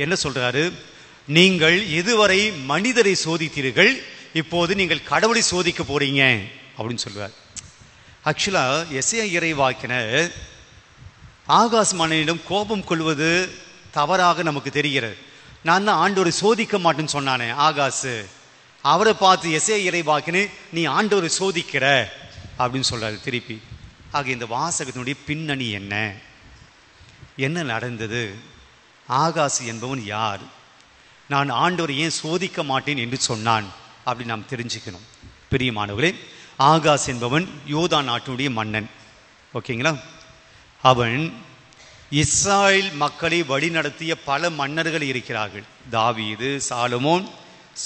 என்ன சொல்றாரு? நீங்கள் இதுவரை மனிதரை சோதித்தீர்கள், இப்போது நீங்கள் கடவுளை சோதிக்க போறீங்க அப்படின்னு சொல்றார். ஆக்சுவலா எசையா இறைவாக்கினர் ஆகாஸ் மன்னனிடம் கோபம் கொள்வது தவறாக நமக்கு தெரிகிறது. நான் தான் ஆண்டவரை சோதிக்க மாட்டேன்னு சொன்னானே ஆகாசு, அவரை பார்த்து எசையா இறைவாக்கினர் நீ ஆண்டவரை சோதிக்கிற அப்படின்னு சொல்றாரு திருப்பி. ஆக இந்த வாசகத்தினுடைய பின்னணி என்ன நடந்தது? ஆகாசு என்பவன் யார்? நான் ஆண்டவரை ஏன் சோதிக்க மாட்டேன் என்று சொன்னான் அப்படின்னு நாம் தெரிஞ்சுக்கணும். பிரியமானவர்களே, ஆகாஸ் என்பவன் யூதா நாட்டினுடைய மன்னன். ஓகேங்களா? அவன் இஸ்ராயேல் மக்களை வழிநடத்திய பல மன்னர்கள் இருக்கிறார்கள். தாவீது, சாலமோன்,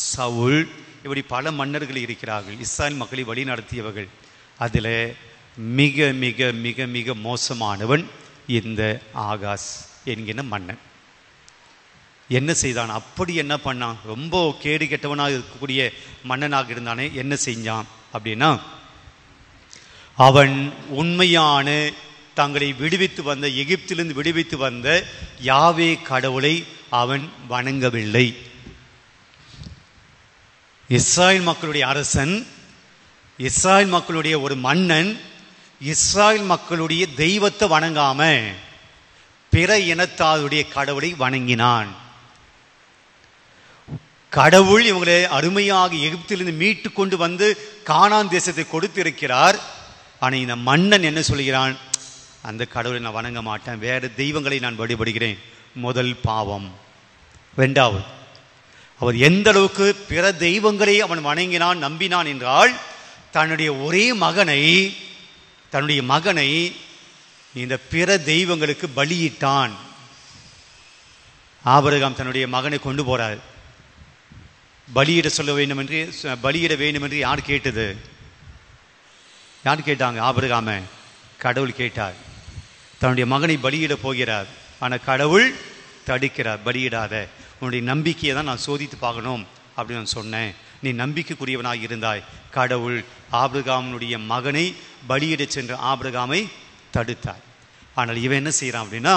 சவுல், இப்படி பல மன்னர்கள் இருக்கிறார்கள், இஸ்ராயேல் மக்களை வழி நடத்தியவர்கள். அதில் மிக மிக மிக மிக மோசமானவன் இந்த ஆகாஸ் என்கிற மன்னன். என்ன செய்தான்? அப்படி என்ன பண்ணான்? ரொம்ப கேடு கெட்டவனாக இருக்கக்கூடிய மன்னனாக இருந்தானே, என்ன செஞ்சான் அப்படின்னா, அவன் உண்மையான தங்களை விடுவித்து வந்த, எகிப்திலிருந்து விடுவித்து வந்த யாவே கடவுளை அவன் வணங்கவில்லை. இஸ்ராயேல் மக்களுடைய அரசன் இஸ்ராயல் மக்களுடைய ஒரு மன்னன் இஸ்ராயல் மக்களுடைய தெய்வத்தை வணங்காம பிற இனத்தாருடைய கடவுளை வணங்கினான். கடவுள் இவங்களை அருமையாக எகிப்திலிருந்து மீட்டு கொண்டு வந்து கானான் தேசத்தை கொடுத்திருக்கிறார். ஆனால் இந்த மன்னன் என்ன சொல்கிறான்? அந்த கடவுளை நான் வணங்க மாட்டேன், வேறு தெய்வங்களை நான் வழிபடுகிறேன். முதல் பாவம். இரண்டாவது, அவர் எந்த அளவுக்கு பிற தெய்வங்களை அவன் வணங்கினான், நம்பினான் என்றால் தன்னுடைய ஒரே மகனை இந்த பிற தெய்வங்களுக்கு பலியிட்டான். ஆபிரகாம் தன்னுடைய மகனை கொண்டு போறார். பலியிட வேண்டும் என்று யார் கேட்டது? யார் கேட்டாங்க? ஆபிரகாம. கடவுள் கேட்டார். தன்னுடைய மகனை பலியிட போகிறார். ஆனால் கடவுள் தடுக்கிறார். பலியிடாத, உன்னுடைய நம்பிக்கையை தான் நான் சோதித்து பார்க்கணும் அப்படின்னு நான் சொன்னேன். நீ நம்பிக்கைக்குரியவனாக இருந்தாய். கடவுள் ஆபிரகாமுடைய மகனை பலியிட சென்ற ஆபிரகாமை தடுத்தார். ஆனால் இவன் என்ன செய்யறான் அப்படின்னா,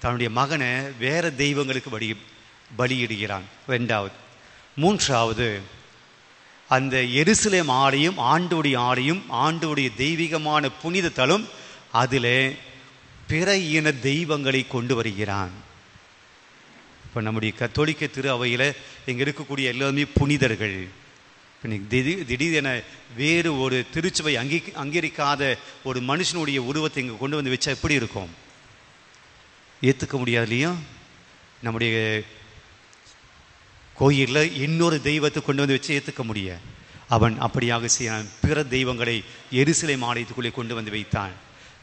தன்னுடைய மகனை வேற தெய்வங்களுக்கு பலியிடுகிறான். இரண்டாவது. மூன்றாவது, அந்த எருசலேம் ஆலயம் ஆண்டவருடைய ஆலயம், ஆண்டவருடைய தெய்வீகமான புனித தலம், அதில் பிற இன தெய்வங்களை கொண்டு வருகிறான். இப்போ நம்முடைய கத்தோலிக்க திரு அவையில் இங்கே இருக்கக்கூடிய எல்லாருமே புனிதர்கள். திடீரென வேறு ஒரு திருச்சபை அங்கீகரிக்காத ஒரு மனுஷனுடைய உருவத்தை இங்கே கொண்டு வந்து வச்சா எப்படி இருக்கும்? ஏற்றுக்க முடியாது இல்லையா? நம்முடைய கோயிலில் இன்னொரு தெய்வத்தை கொண்டு வந்து வச்சு ஏற்றுக்க முடியாது. அவன் அப்படியாக செய்யான். பிற தெய்வங்களை எருசலேம் ஆலயத்துக்குள்ளே கொண்டு வந்து வைத்தான்.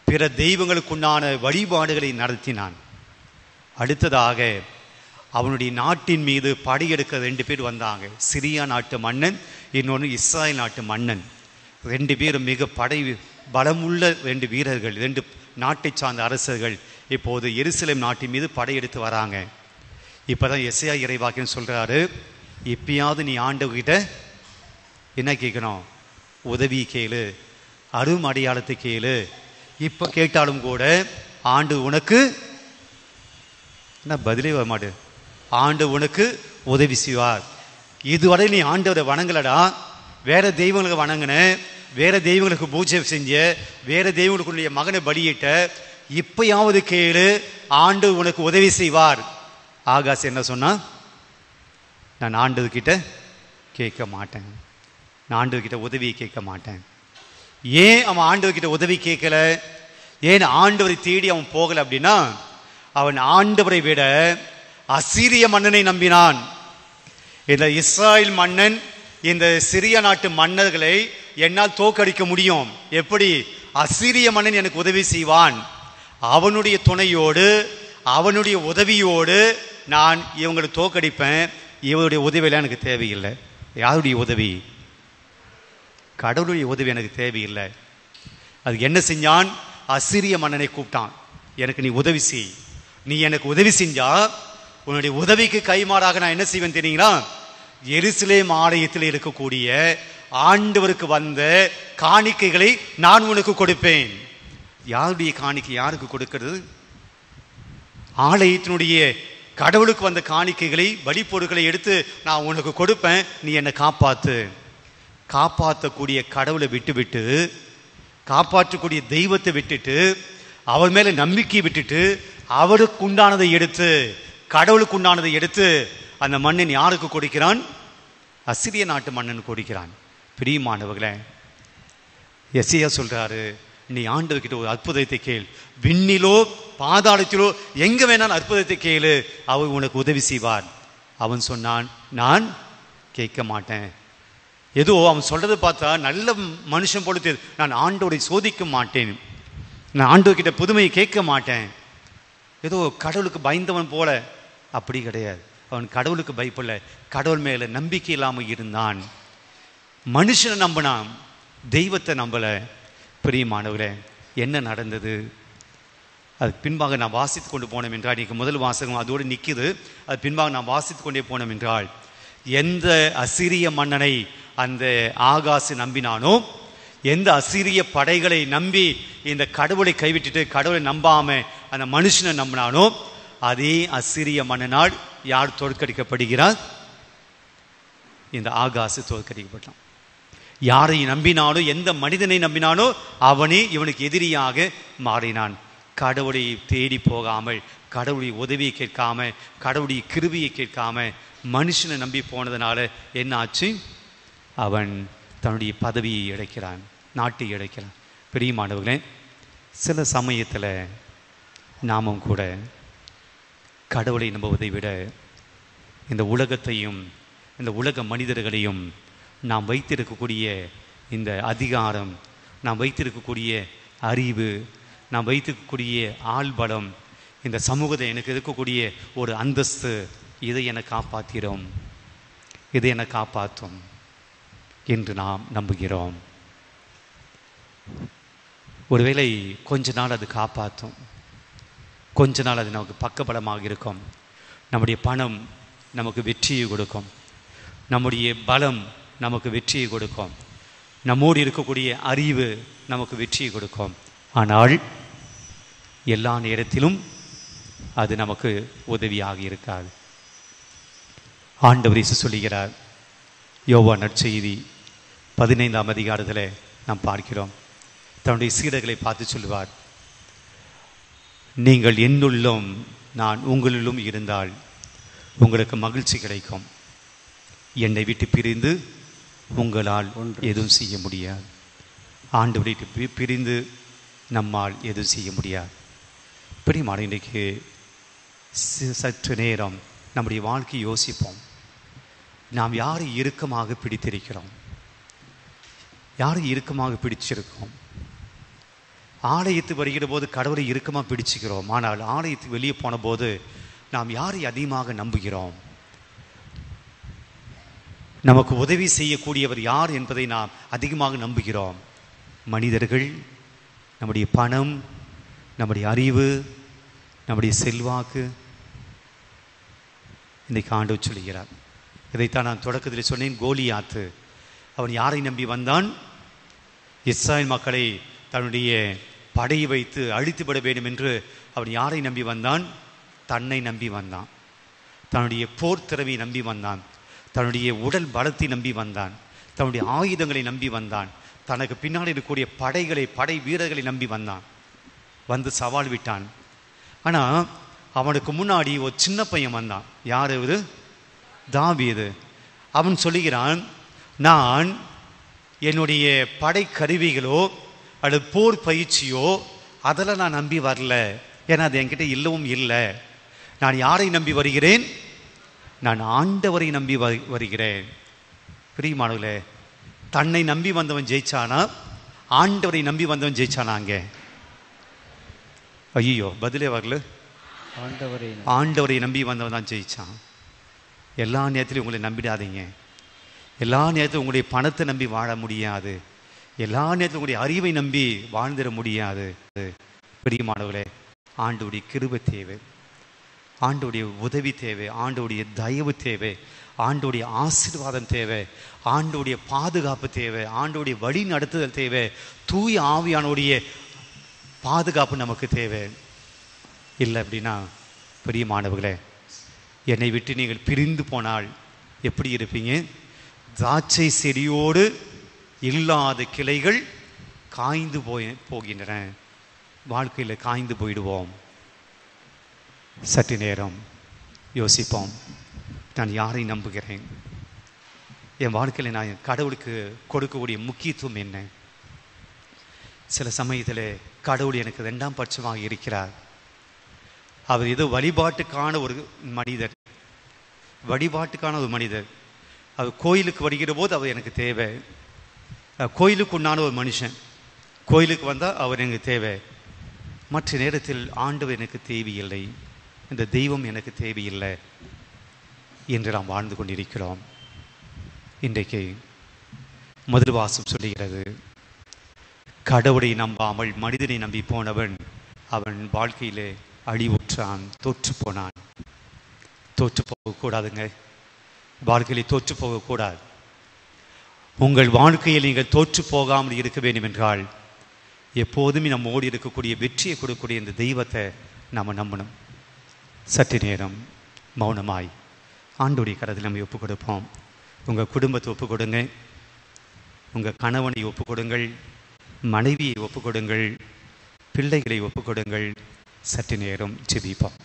பிற தெய்வங்களுக்குண்டான வழிபாடுகளை நடத்தினான். அடுத்ததாக அவனுடைய நாட்டின் மீது படையெடுக்க 2 பேர் வந்தாங்க. சிரியா நாட்டு மன்னன், இன்னொன்று இஸ்ராயல் நாட்டு மன்னன். 2 பேரும் மிக பலமுள்ள 2 வீரர்கள், 2 நாட்டை சார்ந்த அரசர்கள் இப்போது எருசலேம் நாட்டின் மீது படையெடுத்து வராங்க. இப்போதான் எசையா இறைவாக்கியம் சொல்றாரு, இப்பயாவது நீ ஆண்டவர்கிட்ட என்ன கேட்கணும்? உதவி கேளு, அரும் அடையாளத்தை கேளு. இப்போ கேட்டாலும் கூட ஆண்டு உனக்கு என்ன பதிலே வர மாட்டேன். ஆண்டு உனக்கு உதவி செய்வார். இதுவரை நீ ஆண்டவரை வணங்கலடா, வேற தெய்வங்களுக்கு வணங்கின, வேற தெய்வங்களுக்கு பூஜை செஞ்ச, வேற தெய்வங்களுக்குடைய மகனை பலியிட்ட, இப்பயாவது கேளு, ஆண்டு உனக்கு உதவி செய்வார். ஆகாஷ் என்ன சொன்னா? நான் ஆண்டவர்கிட்ட கேட்க மாட்டேன், நான் ஆண்டவர்கிட்ட உதவியை கேட்க மாட்டேன். ஏன் அவன் ஆண்டவர்கிட்ட உதவி கேட்கல? ஏன் ஆண்டவரை தேடி அவன் போகல அப்படின்னா, அவன் ஆண்டவரை விட அசீரிய மன்னனை நம்பினான். இந்த இஸ்ராயல் மன்னன் இந்த சிறிய நாட்டு மன்னர்களை என்னால் தோற்கடிக்க முடியும். எப்படி? அசீரிய மன்னன் எனக்கு உதவி செய்வான். அவனுடைய துணையோடு, அவனுடைய உதவியோடு நான் இவங்களை தோற்கடிப்பேன். இவருடைய உதவியெல்லாம் எனக்கு தேவையில்லை. யாருடைய உதவி? கடவுளுடைய உதவி எனக்கு தேவையில்லை. அது என்ன செஞ்சான்? அசீரிய மன்னனை கூப்பிட்டான். எனக்கு நீ உதவி செய். நீ எனக்கு உதவி செஞ்சா உன்னுடைய உதவிக்கு கைமாறாக நான் என்ன செய்வேன் தெரியுங்களா? எருசலேம் ஆலயத்தில் இருக்கக்கூடிய ஆண்டவருக்கு வந்த காணிக்கைகளை நான் உனக்கு கொடுப்பேன். யாருடைய காணிக்கை யாருக்கு கொடுக்கிறது? ஆலயத்தினுடைய கடவுளுக்கு வந்த காணிக்கைகளை, பலி பொருட்களை எடுத்து நான் உனக்கு கொடுப்பேன். நீ என்னை காப்பாத்து. காப்பாற்றக்கூடிய கடவுளை விட்டுவிட்டு, காப்பாற்றக்கூடிய தெய்வத்தை விட்டுட்டு, அவர் மேல நம்பிக்கை விட்டுட்டு, அவருக்கு உண்டானதை எடுத்து, கடவுளுக்கு உண்டானதை எடுத்து அந்த மன்னன் யாருக்கு கொடுக்கிறான்? அசிரிய நாட்டு மன்னன் கொடுக்கிறான். பிரியமானவர்களே, எசையா சொல்றாரு, நீ ஆண்டவர்கிட்ட ஒரு அற்புதத்தை கேள். விண்ணிலோ பாதாளத்திலோ எங்க வேணாலும் அற்புதத்தை கேளு, அவர் உனக்கு உதவி செய்வார். அவன் சொன்னான், நான் கேட்க மாட்டேன். ஏதோ அவன் சொல்றதை பார்த்தா நல்ல மனுஷன் போல தெரியுது. நான் ஆண்டவரை சோதிக்க மாட்டேன், நான் ஆண்டவர்கிட்ட புதுமையை கேட்க மாட்டேன். ஏதோ கடவுளுக்கு பயந்தவன் போல. அப்படி கிடையாது. அவன் கடவுளுக்கு பயப்படல, கடவுள் மேல நம்பிக்கை இல்லாமல் இருந்தான். மனுஷனை நம்பினான், தெய்வத்தை நம்பல. பிரியமானவரே, என்ன நடந்தது? அது பின்பாக நான் வாசித்து கொண்டு போனோம் என்றால், இன்னைக்கு முதல் வாசகம் அதோடு நிற்குது. அது பின்பாக நான் வாசித்து கொண்டே போனோம் என்றால், எந்த அசீரிய மன்னனை அந்த ஆகாசு நம்பினானோ, எந்த அசீரிய படைகளை நம்பி இந்த கடவுளை கைவிட்டுட்டு கடவுளை நம்பாம அந்த மனுஷனை நம்பினானோ, அதே அசீரிய மன்னனால் யார் தோற்கடிக்கப்படுகிறார்? இந்த ஆகாசு தோற்கடிக்கப்பட்டான். யாரை நம்பினானோ, எந்த மனிதனை நம்பினானோ அவனே இவனுக்கு எதிரியாக மாறினான். கடவுளை தேடி போகாமல், கடவுளுடைய உதவியை கேட்காம, கடவுளுடைய கிருபையை கேட்காம மனுஷனை நம்பி போனதுனால என்ன ஆச்சு? அவன் தன்னுடைய பதவியை இழக்கிறான், நாட்டை இழக்கிறான். பிரியமானவர்களே, சில சமயத்தில் நாமும் கூட கடவுளை நம்புவதை விட இந்த உலகத்தையும் இந்த உலக மனிதர்களையும், நாம் வைத்திருக்கக்கூடிய இந்த அதிகாரம், நாம் வைத்திருக்கக்கூடிய அறிவு, நாம் வைத்திருக்கக்கூடிய ஆள்பலம், இந்த சமூகத்தை எனக்கு இருக்கக்கூடிய ஒரு அந்தஸ்து, இதை என்னை காப்பாற்றிடும், இதை என்னை காப்பாற்றும் என்று நாம் நம்புகிறோம். ஒருவேளை கொஞ்ச நாள் அது காப்பாற்றும், கொஞ்ச நாள் அது நமக்கு பக்கபலமாக இருக்கும். நம்முடைய பணம் நமக்கு வெற்றியை கொடுக்கும், நம்முடைய பலம் நமக்கு வெற்றியை கொடுக்கும், நம்மோடு இருக்கக்கூடிய அறிவு நமக்கு வெற்றியை கொடுக்கும். ஆனால் எல்லா நேரத்திலும் அது நமக்கு உதவியாக இருக்காது. ஆண்டவர் இயேசு சொல்லுகிறார், யோவான் நற்செய்தி 15ஆம் அதிகாரத்தில் நாம் பார்க்கிறோம். தன்னுடைய சீடர்களை பார்த்து சொல்லுவார், நீங்கள் என்னுள்ளும் நான் உங்களிலும் இருந்தால் உங்களுக்கு மகிழ்ச்சி கிடைக்கும். என்னை விட்டு பிரிந்து உங்களால் எதுவும் செய்ய முடியாது. ஆண்டவரை விட்டு பிரிந்து நம்மால் எதுவும் செய்ய முடியாது. பிரியமான, இன்றைக்கு சற்று நேரம் நம்முடைய வாழ்க்கையை யோசிப்போம். நாம் யாரை இறுக்கமாக பிடித்திருக்கிறோம்? யாரை இறுக்கமாக பிடிச்சிருக்கோம்? ஆலயத்துக்கு வருகிற போது கடவுளை இறுக்கமாக பிடிச்சிக்கிறோம். ஆனால் ஆலயத்துக்கு வெளியே போன போது நாம் யாரை அதிகமாக நம்புகிறோம்? நமக்கு உதவி செய்யக்கூடியவர் யார் என்பதை நாம் அதிகமாக நம்புகிறோம். மனிதர்கள், நம்முடைய பணம், நம்முடைய அறிவு, நம்முடைய செல்வாக்கு. இன்றைக்கு ஆண்டவர் சொல்லுகிறார், இதைத்தான் நான் தொடக்கத்தில் சொன்னேன். கோலியாத்து அவன் யாரை நம்பி வந்தான்? இஸ்ராயேல் மக்களை தன்னுடைய படையை வைத்து அழித்துவிட வேண்டும் என்று அவன் யாரை நம்பி வந்தான்? தன்னை நம்பி வந்தான், தன்னுடைய போர் திறமையை நம்பி வந்தான், தன்னுடைய உடல் பலத்தை நம்பி வந்தான், தன்னுடைய ஆயுதங்களை நம்பி வந்தான், தனக்கு பின்னாடி இருக்கக்கூடிய படை வீரர்களை நம்பி வந்தான். வந்து சவால் விட்டான். ஆனால் அவனுக்கு முன்னாடி ஒரு சின்ன பையன் வந்தான். யார் இது? தாவீது. அவன் சொல்லுகிறான், நான் என்னுடைய படை கருவிகளோ அல்லது போர் பயிற்சியோ அதெல்லாம் நான் நம்பி வரல. ஏன்னா அது என்கிட்ட இல்லவும் இல்லை. நான் யாரை நம்பி வருகிறேன்? நான் ஆண்டவரை நம்பி வருகிறேன். பிரியமானவர்களே, தன்னை நம்பி வந்தவன் ஜெயிச்சானா? ஆண்டவரை நம்பி வந்தவன் ஜெயிச்சானா? அங்கே ஐயோ பதிலே வரல. ஆண்டவரை நம்பி வந்தவன் தான் ஜெயிச்சான். எல்லா நேரத்திலையும் உங்களை நம்பிடாதீங்க. எல்லா நேரத்திலும் உங்களுடைய பணத்தை நம்பி வாழ முடியாது. எல்லா நேரத்திலும் உங்களுடைய அறிவை நம்பி வாழ்ந்துட முடியாது. பிரியமானவர்களே, ஆண்டவருடைய கிருபை தேவை, ஆண்டவருடைய உதவி தேவை, ஆண்டவருடைய தயவு தேவை, ஆண்டவருடைய ஆசீர்வாதம் தேவை, ஆண்டவருடைய பாதுகாப்பு தேவை, ஆண்டவருடைய வழி நடத்துதல் தேவை, தூய ஆவியானுடைய பாதுகாப்பு நமக்கு தேவை. இல்லை அப்படின்னா பிரியமானவர்களே, என்னை விட்டு நீங்கள் பிரிந்து போனால் எப்படி இருப்பீங்க? திராட்சை செடியோடு இல்லாத கிளைகள் காய்ந்து போகின்றன. வாழ்க்கையில் காய்ந்து போயிடுவோம். சற்று நேரம் யோசிப்போம். நான் யாரை நம்புகிறேன்? என் வாழ்க்கையில் நான் கடவுளுக்கு கொடுக்கக்கூடிய முக்கியத்துவம் என்ன? சில சமயத்தில் கடவுள் எனக்கு 2ஆம் பட்சமாக இருக்கிறார். அவர் ஏதோ வழிபாட்டுக்கான ஒரு மனிதர், அவர் கோயிலுக்கு வருகிற போது அவர் எனக்கு தேவை. கோயிலுக்கு உண்டான ஒரு மனுஷன், கோயிலுக்கு வந்தால் அவர் எனக்கு தேவை. மற்ற நேரத்தில் ஆண்டவர் எனக்கு தேவையில்லை, இந்த தெய்வம் எனக்கு தேவையில்லை என்று நாம் வாழ்ந்து கொண்டிருக்கிறோம். இன்றைக்கு மதுரவாசம் சொல்லுகிறது, கடவுளை நம்பாமல் மனிதனை நம்பி போனவன் அவன் வாழ்க்கையிலே அழிவுற்றான், தோற்று போனான். தோற்று போகக்கூடாதுங்க. வாழ்க்கையிலே தோற்று போகக்கூடாது. உங்கள் வாழ்க்கையில் நீங்கள் தோற்று போகாமல் இருக்க வேண்டும் என்றால் எப்போதுமே நம்மோடு இருக்கக்கூடிய வெற்றியை கொடுக்கக்கூடிய இந்த தெய்வத்தை நாம் நம்பணும். சற்று நேரம் மௌனமாய் ஆண்டவருடைய கரத்தில் நம்ம ஒப்பு கொடுப்போம். உங்கள் குடும்பத்தை ஒப்பு கொடுங்க. உங்கள் கணவனை ஒப்புக்கொடுங்கள், மனைவியை ஒப்புக்கொடுங்கள், பிள்ளைகளை ஒப்புக்கொடுங்கள். சற்று நேரம் ஜெபிப்போம்.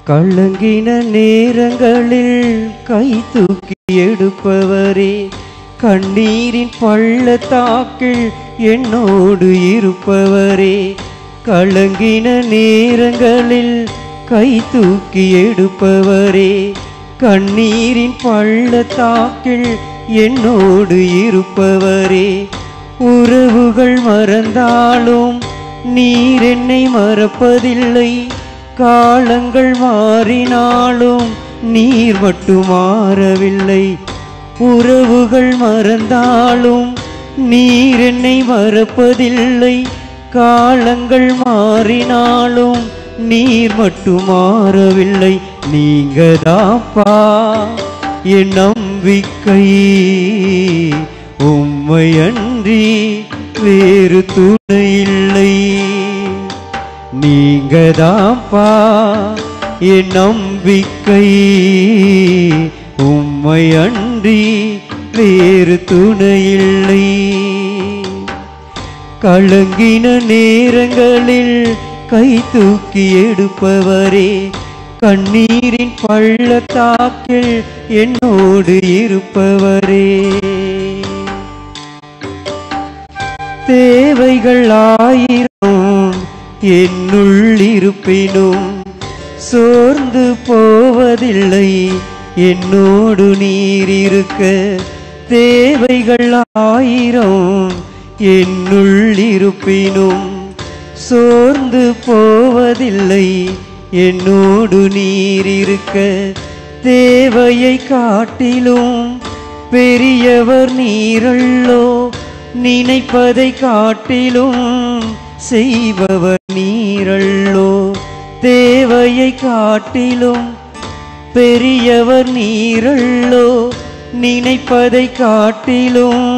கலங்கின நேரங்களில் கை தூக்கி எடுப்பவரே, கண்ணீரின் பள்ளத்தாக்கில் என்னோடு இருப்பவரே. கலங்கின நேரங்களில் கை தூக்கி எடுப்பவரே, கண்ணீரின் பள்ளத்தாக்கில் என்னோடு இருப்பவரே. உறவுகள் மறந்தாலும் நீர் என்னை மறப்பதில்லை, காலங்கள் மாறினாலும் நீர் மட்டும் மாறவில்லை. உறவுகள் மறந்தாலும் நீர் என்னை மறப்பதில்லை, காலங்கள் மாறினாலும் நீர் மட்டும் மாறவில்லை. நீங்கதாப்பா என் நம்பிக்கை, உம்மை அன்றி வேறு துணை இல்லை. நீங்கதாப்பா என் நம்பிக்கை, உம்மை அன்றி வேறு துணை இல்லை. கலங்கின நேரங்களில் கை தூக்கி எடுப்பவரே, கண்ணீரின் பள்ளத்தாக்கில் என்னோடு இருப்பவரே. தேவைகள் ஆயிரம் என்னுள் இருப்பினும் சோர்ந்து போவதில்லை, என்னோடு நீர் இருக்க. தேவைகள் ஆயிரம் என்னுள் இருப்பினும் சோர்ந்து போவதில்லை, என்னோடு நீர் இருக்க. தேவையை காட்டிலும் பெரியவர் நீரல்லோ, நினைப்பதை காட்டிலும் செய்பவர் நீரல்லோ. தேவையை காட்டிலும் பெரியவர் நீரல்லோ, நினைப்பதை காட்டிலும்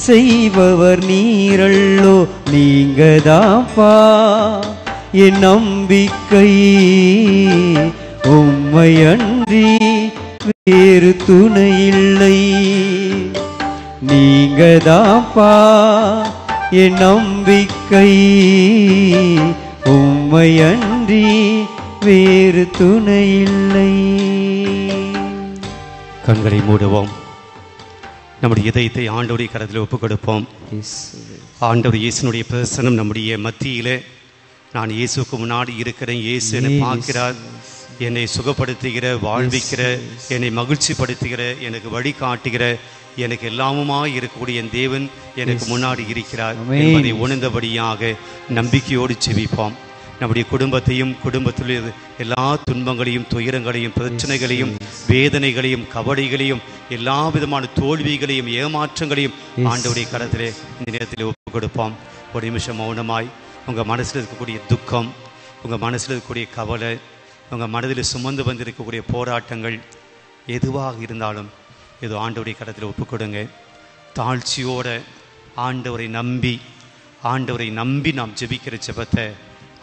செய்பவர் நீரல்லோ. நீங்கதாப்பா என் நம்பிக்கை, உம்மை அன்றி வேறு துணை இல்லை. நீங்கதாப்பா என் நம்பிக்கை, உம்மை அன்றி வேறு துணை இல்லை.
கண்களை மூடுவோம். நம்முடைய இதயத்தை ஆண்டவருடைய கரத்தில் ஒப்புக் கொடுப்போம். ஆண்டவர் இயேசுனுடைய பிரசனம் நம்முடைய மத்தியிலே. நான் இயேசுக்கு முன்னாடி இருக்கிறேன், இயேசு என்னை பார்க்கிறார், என்னை சுகப்படுத்துகிற, வாழ்விக்கிற, என்னை மகிழ்ச்சிப்படுத்துகிற, எனக்கு வழிகாட்டுகிற, எனக்கு எல்லாமுமாய் இருக்கக்கூடிய என் தேவன் எனக்கு முன்னாடி இருக்கிறார் என்பதை உணர்ந்தபடியாக நம்பிக்கையோடு செபிப்போம். நம்முடைய குடும்பத்தையும், குடும்பத்தில் எல்லா துன்பங்களையும், துயரங்களையும், பிரச்சனைகளையும், வேதனைகளையும், கவலைகளையும், எல்லா விதமான தோல்விகளையும், ஏமாற்றங்களையும் ஆண்டவருடைய கரத்திலே இந்த நேரத்தில் ஒப்புக் கொடுப்போம். ஒரு நிமிஷம் மௌனமாய் உங்கள் மனசில் இருக்கக்கூடிய துக்கம், உங்கள் மனசில் இருக்கக்கூடிய கவலை, உங்கள் மனதில் சுமந்து வந்திருக்கக்கூடிய போராட்டங்கள் எதுவாக இருந்தாலும் ஏதோ ஆண்டவருடைய கரத்தில் ஒப்புக் கொடுங்க. தாழ்ச்சியோட ஆண்டவரை நம்பி நாம் ஜெபிக்கிற ஜெபத்தை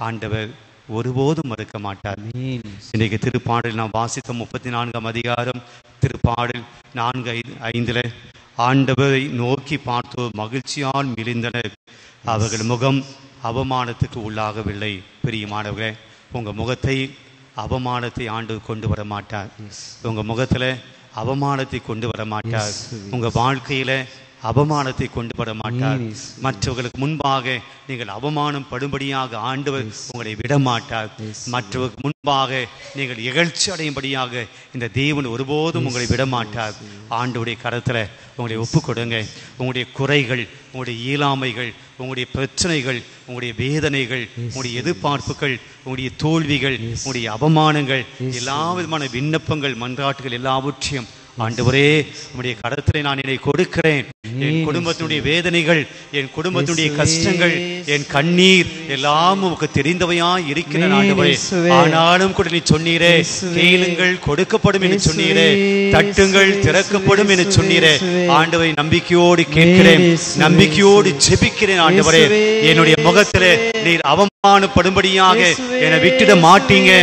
ஆண்டவர் ஒருபோதும் மறுக்க மாட்டார். இன்றைக்கு திருப்பாடல் நாம் வாசித்த 34ஆம் அதிகாரம் திருப்பாடல் 4:5 ஆண்டவரை நோக்கி பார்த்தோர் மகிழ்ச்சியால் மிளிந்தனர், அவர்கள் முகம் அவமானத்துக்கு உள்ளாகவில்லை. பிரியமானவர்களே, உங்கள் முகத்தை அவமானத்தை ஆண்டவர் கொண்டு வர மாட்டார். உங்கள் முகத்தில் அவமானத்தை கொண்டு வர மாட்டார். உங்கள் வாழ்க்கையில் அவமானத்தை கொண்டு வர மாட்டார். மற்றவர்களுக்கு முன்பாக நீங்கள் அவமானம் படும்படியாக ஆண்டவர் உங்களை விட மாட்டார். மற்றவர்களுக்கு முன்பாக நீங்கள் இகழ்ச்சி அடையும்படியாக இந்த தேவன் ஒருபோதும் உங்களை விட மாட்டார். ஆண்டவருடைய கரத்தில் உங்களை ஒப்புக் கொடுங்க. உங்களுடைய குறைகள், உங்களுடைய இயலாமைகள், உங்களுடைய பிரச்சனைகள், உங்களுடைய வேதனைகள், உங்களுடைய எதிர்பார்ப்புகள், உங்களுடைய தோல்விகள், உங்களுடைய அவமானங்கள், எல்லா விதமான விண்ணப்பங்கள், மன்றாட்டுகள் எல்லாவற்றையும் ஆண்டவரே, உம்முடைய கரத்திலே நான் என்னை கொடுக்கிறேன். என் குடும்பத்தினுடைய வேதனைகள், என் குடும்பத்தினுடைய கஷ்டங்கள், என் கண்ணீர் எல்லாம் உமக்கு தெரிந்தவையா இருக்கிறேன் ஆண்டவரே. ஆனாலும் கூட நீ சொன்னீரே, கேளுங்கள் கொடுக்கப்படும் என்று சொன்னீரே, தட்டுங்கள் திறக்கப்படும் என்று சொன்னீரே. ஆண்டவரை நம்பிக்கையோடு கேட்கிறேன், நம்பிக்கையோடு ஜெபிக்கிறேன் ஆண்டவரே. என்னுடைய முகத்திலே நீர் அவமானப்படும்படியாக என்னை விட்டுட மாட்டீங்க.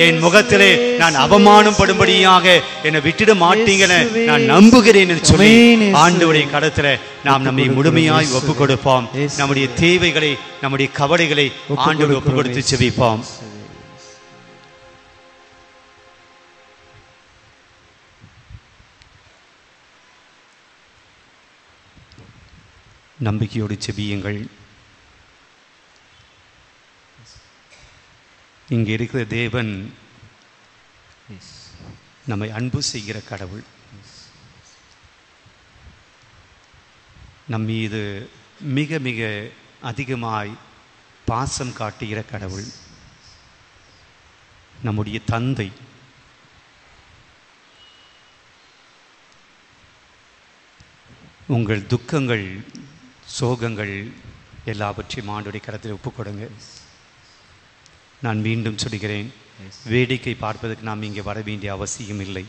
என் முகத்திலே நான் அவமானம் படும்படியாக என்னை விட்டுட மாட்டீங்கன்னு நான் நம்புகிறேன் என்று சொல்லி ஆண்டவருடைய கரத்திலே நாம் நம்மை முழுமையாய் ஒப்பு கொடுப்போம். நம்முடைய தேவைகளை, நம்முடைய கவலைகளை ஆண்டவர் ஒப்பு கொடுத்து ஜெபிப்போம். நம்பிக்கையோடு ஜெபியுங்கள். இங்கே இருக்கிற தேவன் நம்மை அன்பு செய்கிற கடவுள். நம் மீது மிக மிக அதிகமாய் பாசம் காட்டுகிற கடவுள். நம்முடைய தந்தை. உங்கள் துக்கங்கள், சோகங்கள் எல்லாவற்றையும் ஆண்டவருடைய கரத்தில் ஒப்புக் கொடுங்க. நான் மீண்டும் சொல்கிறேன், வேடிக்கை பார்ப்பதற்கு நாம் இங்கே வர வேண்டிய அவசியம் இல்லை.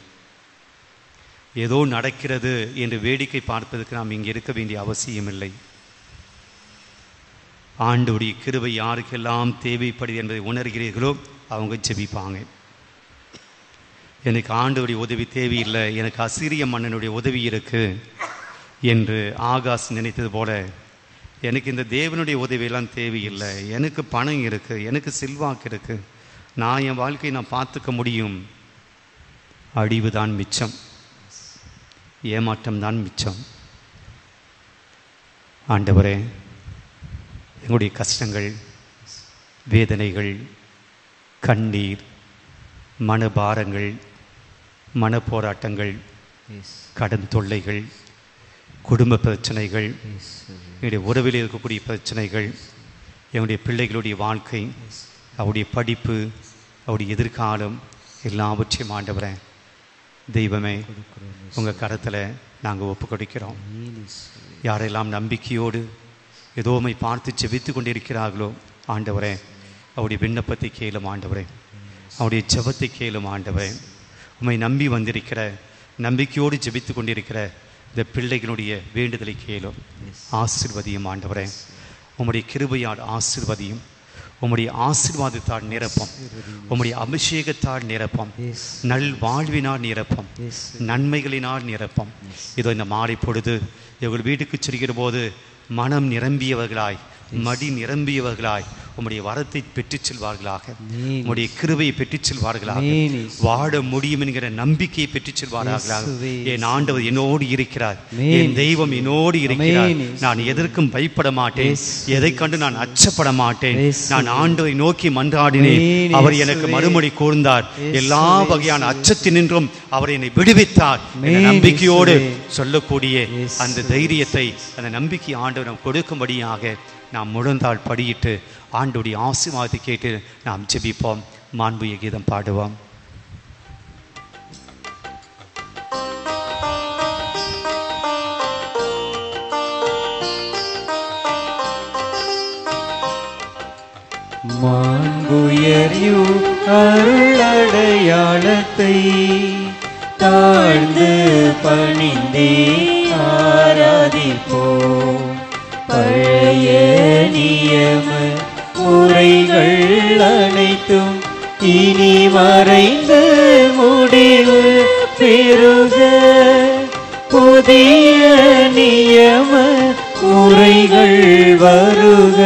ஏதோ நடக்கிறது என்று வேடிக்கை பார்ப்பதற்கு நாம் இங்கே இருக்க வேண்டிய அவசியம் இல்லை. ஆண்டவருடைய கிருபை யாருக்கெல்லாம் தேவைப்படுது என்பதை உணர்கிறீர்களோ அவங்க ஜெபிப்பாங்க. எனக்கு ஆண்டவருடைய உதவி தேவையில்லை, எனக்கு அசீரிய மன்னனுடைய உதவி இருக்கு என்று ஆகாஷ் நினைத்தது போல, எனக்கு இந்த தேவனுடைய உதவியெல்லாம் தேவையில்லை, எனக்கு பணம் இருக்குது, எனக்கு செல்வாக்கு இருக்குது, நான் என் வாழ்க்கையை நான் பார்த்துக்க முடியும். அழிவு தான் மிச்சம், ஏமாற்றம் தான் மிச்சம். ஆண்டவரே, எங்களுடைய கஷ்டங்கள், வேதனைகள், கண்ணீர், மனபாரங்கள், மனப்போராட்டங்கள், கடன் தொல்லைகள், குடும்ப பிரச்சனைகள், என்னுடைய உறவில் இருக்கக்கூடிய பிரச்சனைகள், என்னுடைய பிள்ளைகளுடைய வாழ்க்கை, அவருடைய படிப்பு, அவருடைய எதிர்காலம் எல்லாவற்றையும் ஆண்டவரே தெய்வமே உங்கள் கரத்தில் நாங்கள் ஒப்பு கொடுக்கிறோம். யாரெல்லாம் நம்பிக்கையோடு ஏதோமை பார்த்து ஜெபித்து கொண்டிருக்கிறார்களோ ஆண்டவரே, அவருடைய விண்ணப்பத்தை கேளும் ஆண்டவரே, அவருடைய ஜெபத்தை கேளும் ஆண்டவரே. உம்மை நம்பி வந்திருக்கிற, நம்பிக்கையோடு ஜெபித்து கொண்டிருக்கிற இந்த பிள்ளைகளுடைய வேண்டுதலை கேளும். ஆசீர்வதியும் ஆண்டவரே, உம்முடைய கிருபையால் ஆசீர்வதியும், உம்முடைய ஆசீர்வாதத்தால் நிரப்பம், உம்முடைய அபிஷேகத்தால் நிரப்பம், நல் வாழ்வினால் நிரப்பம், நன்மைகளினால் நிரப்பம். இதோ இந்த மாலை பொழுது இவர்கள் வீட்டுக்கு செல்கிற போது மனம் நிரம்பியவர்களாய், மடி நிரம்பியவர்களாய் உம்முடைய வரத்தை பெற்றுச் செல்வார்களாக, உம்முடைய கிருபையை பெற்றுச் செல்வார்களாக, வாழ முடியும் என்கிற நம்பிக்கையை பெற்றுச் செல்வார்களாக. என் ஆண்டவர் என்னோடு இருக்கிறார், என் தெய்வம் என்னோடு இருக்கிறார், நான் எதற்கும் பயப்பட மாட்டேன், எதை கண்டு நான் அச்சப்பட மாட்டேன். நான் ஆண்டவரை நோக்கி மன்றாடினேன், அவர் எனக்கு மறுமொழி கூர்ந்தார், எல்லா வகையான அச்சத்தினின்றும் அவர் என்னை விடுவித்தார். நம்பிக்கையோடு சொல்லக்கூடிய அந்த தைரியத்தை, அந்த நம்பிக்கை ஆண்டவர் நாம் கொடுக்கும்படியாக நாம் முழந்தால் படியிட்டு ஆண்டோடைய ஆசீர்வாதத்தை கேட்டு நாம் ஜெபிப்போம். மாண்புய கீதம் பாடுவோம்.
மாண்புயர்யூ அருளடையாளத்தை தாழ்ந்து பணிந்தே ஆராதிப்போம். பழைய நியம முறைகள் அனைத்தும் இனி மறைந்து முடிவு பெறுக. புதிய நியம முறைகள் வருக.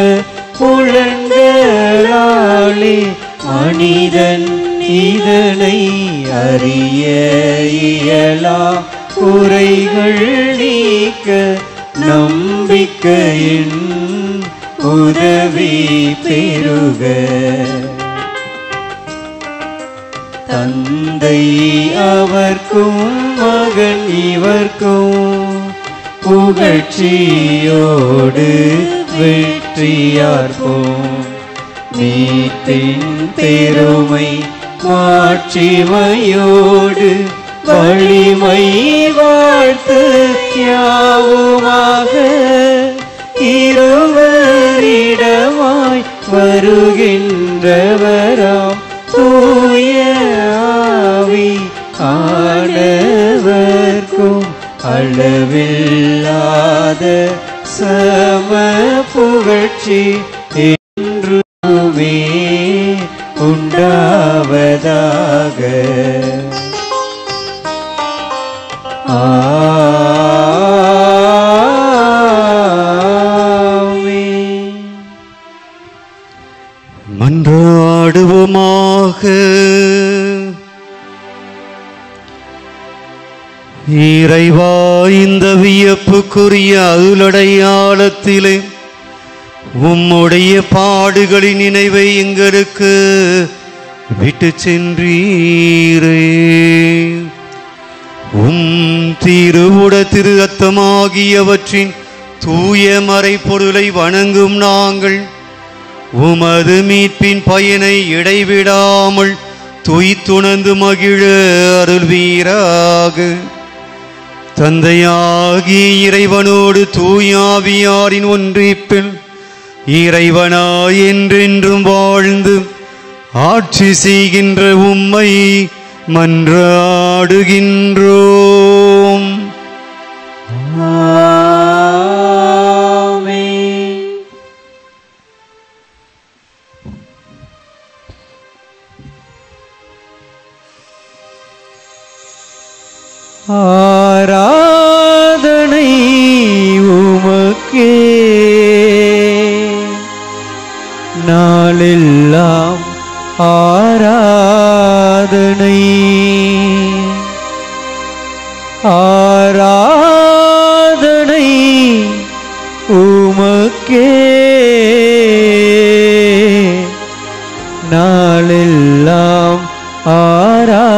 புலன்களாலே மனிதன் இதனை அறிய இயலா. குறைகள் நீக்க நம்பிக்கையின் உதவி பெறுக. தந்தை அவர்க்கும் மகன் இவர்க்கும் புகழ்ச்சியோடு வெற்றியார்ப்போம். மீட்பின் பெருமை மாட்சிமையோடு வலிமை வாழ்த்து யாவுமாக இருவரிடமாய் வருகின்றவராம் தூய ஆவி ஆனவர்க்கும் அளவில்லாத சம புகழ்ச்சி என்றுமே உண்டாவதாக. ஆமென்.
மன்றாடுவோமாக. இறைவா, இந்த வியப்புக்குரிய அருளடையாளத்திலே உம்முடைய பாடுகளின் நினைவை எங்களுக்கு விட்டு சென்றீரே. உம் திருவுட திரு ரத்தமாகியவற்றின் தூய மறைப்பொருளை வணங்கும் நாங்கள் உமது மீட்பின் பயனை இடைவிடாமல் துய்த்துணர்ந்து மகிழ அருள்வீராக. தந்தையாகி இறைவனோடு தூயாவியாரின் ஒன்றிப்பில் இறைவனாய் என்றென்றும் வாழ்ந்து ஆட்சி செய்கின்ற உம்மை மன்றாடுகின்றோம்.
ஆமென். ஆராதனை உமக்கே நாளெல்லாம் ஆராதனை ஆராதனை உமக்கே நாளெல்லாம் ஆராதனை.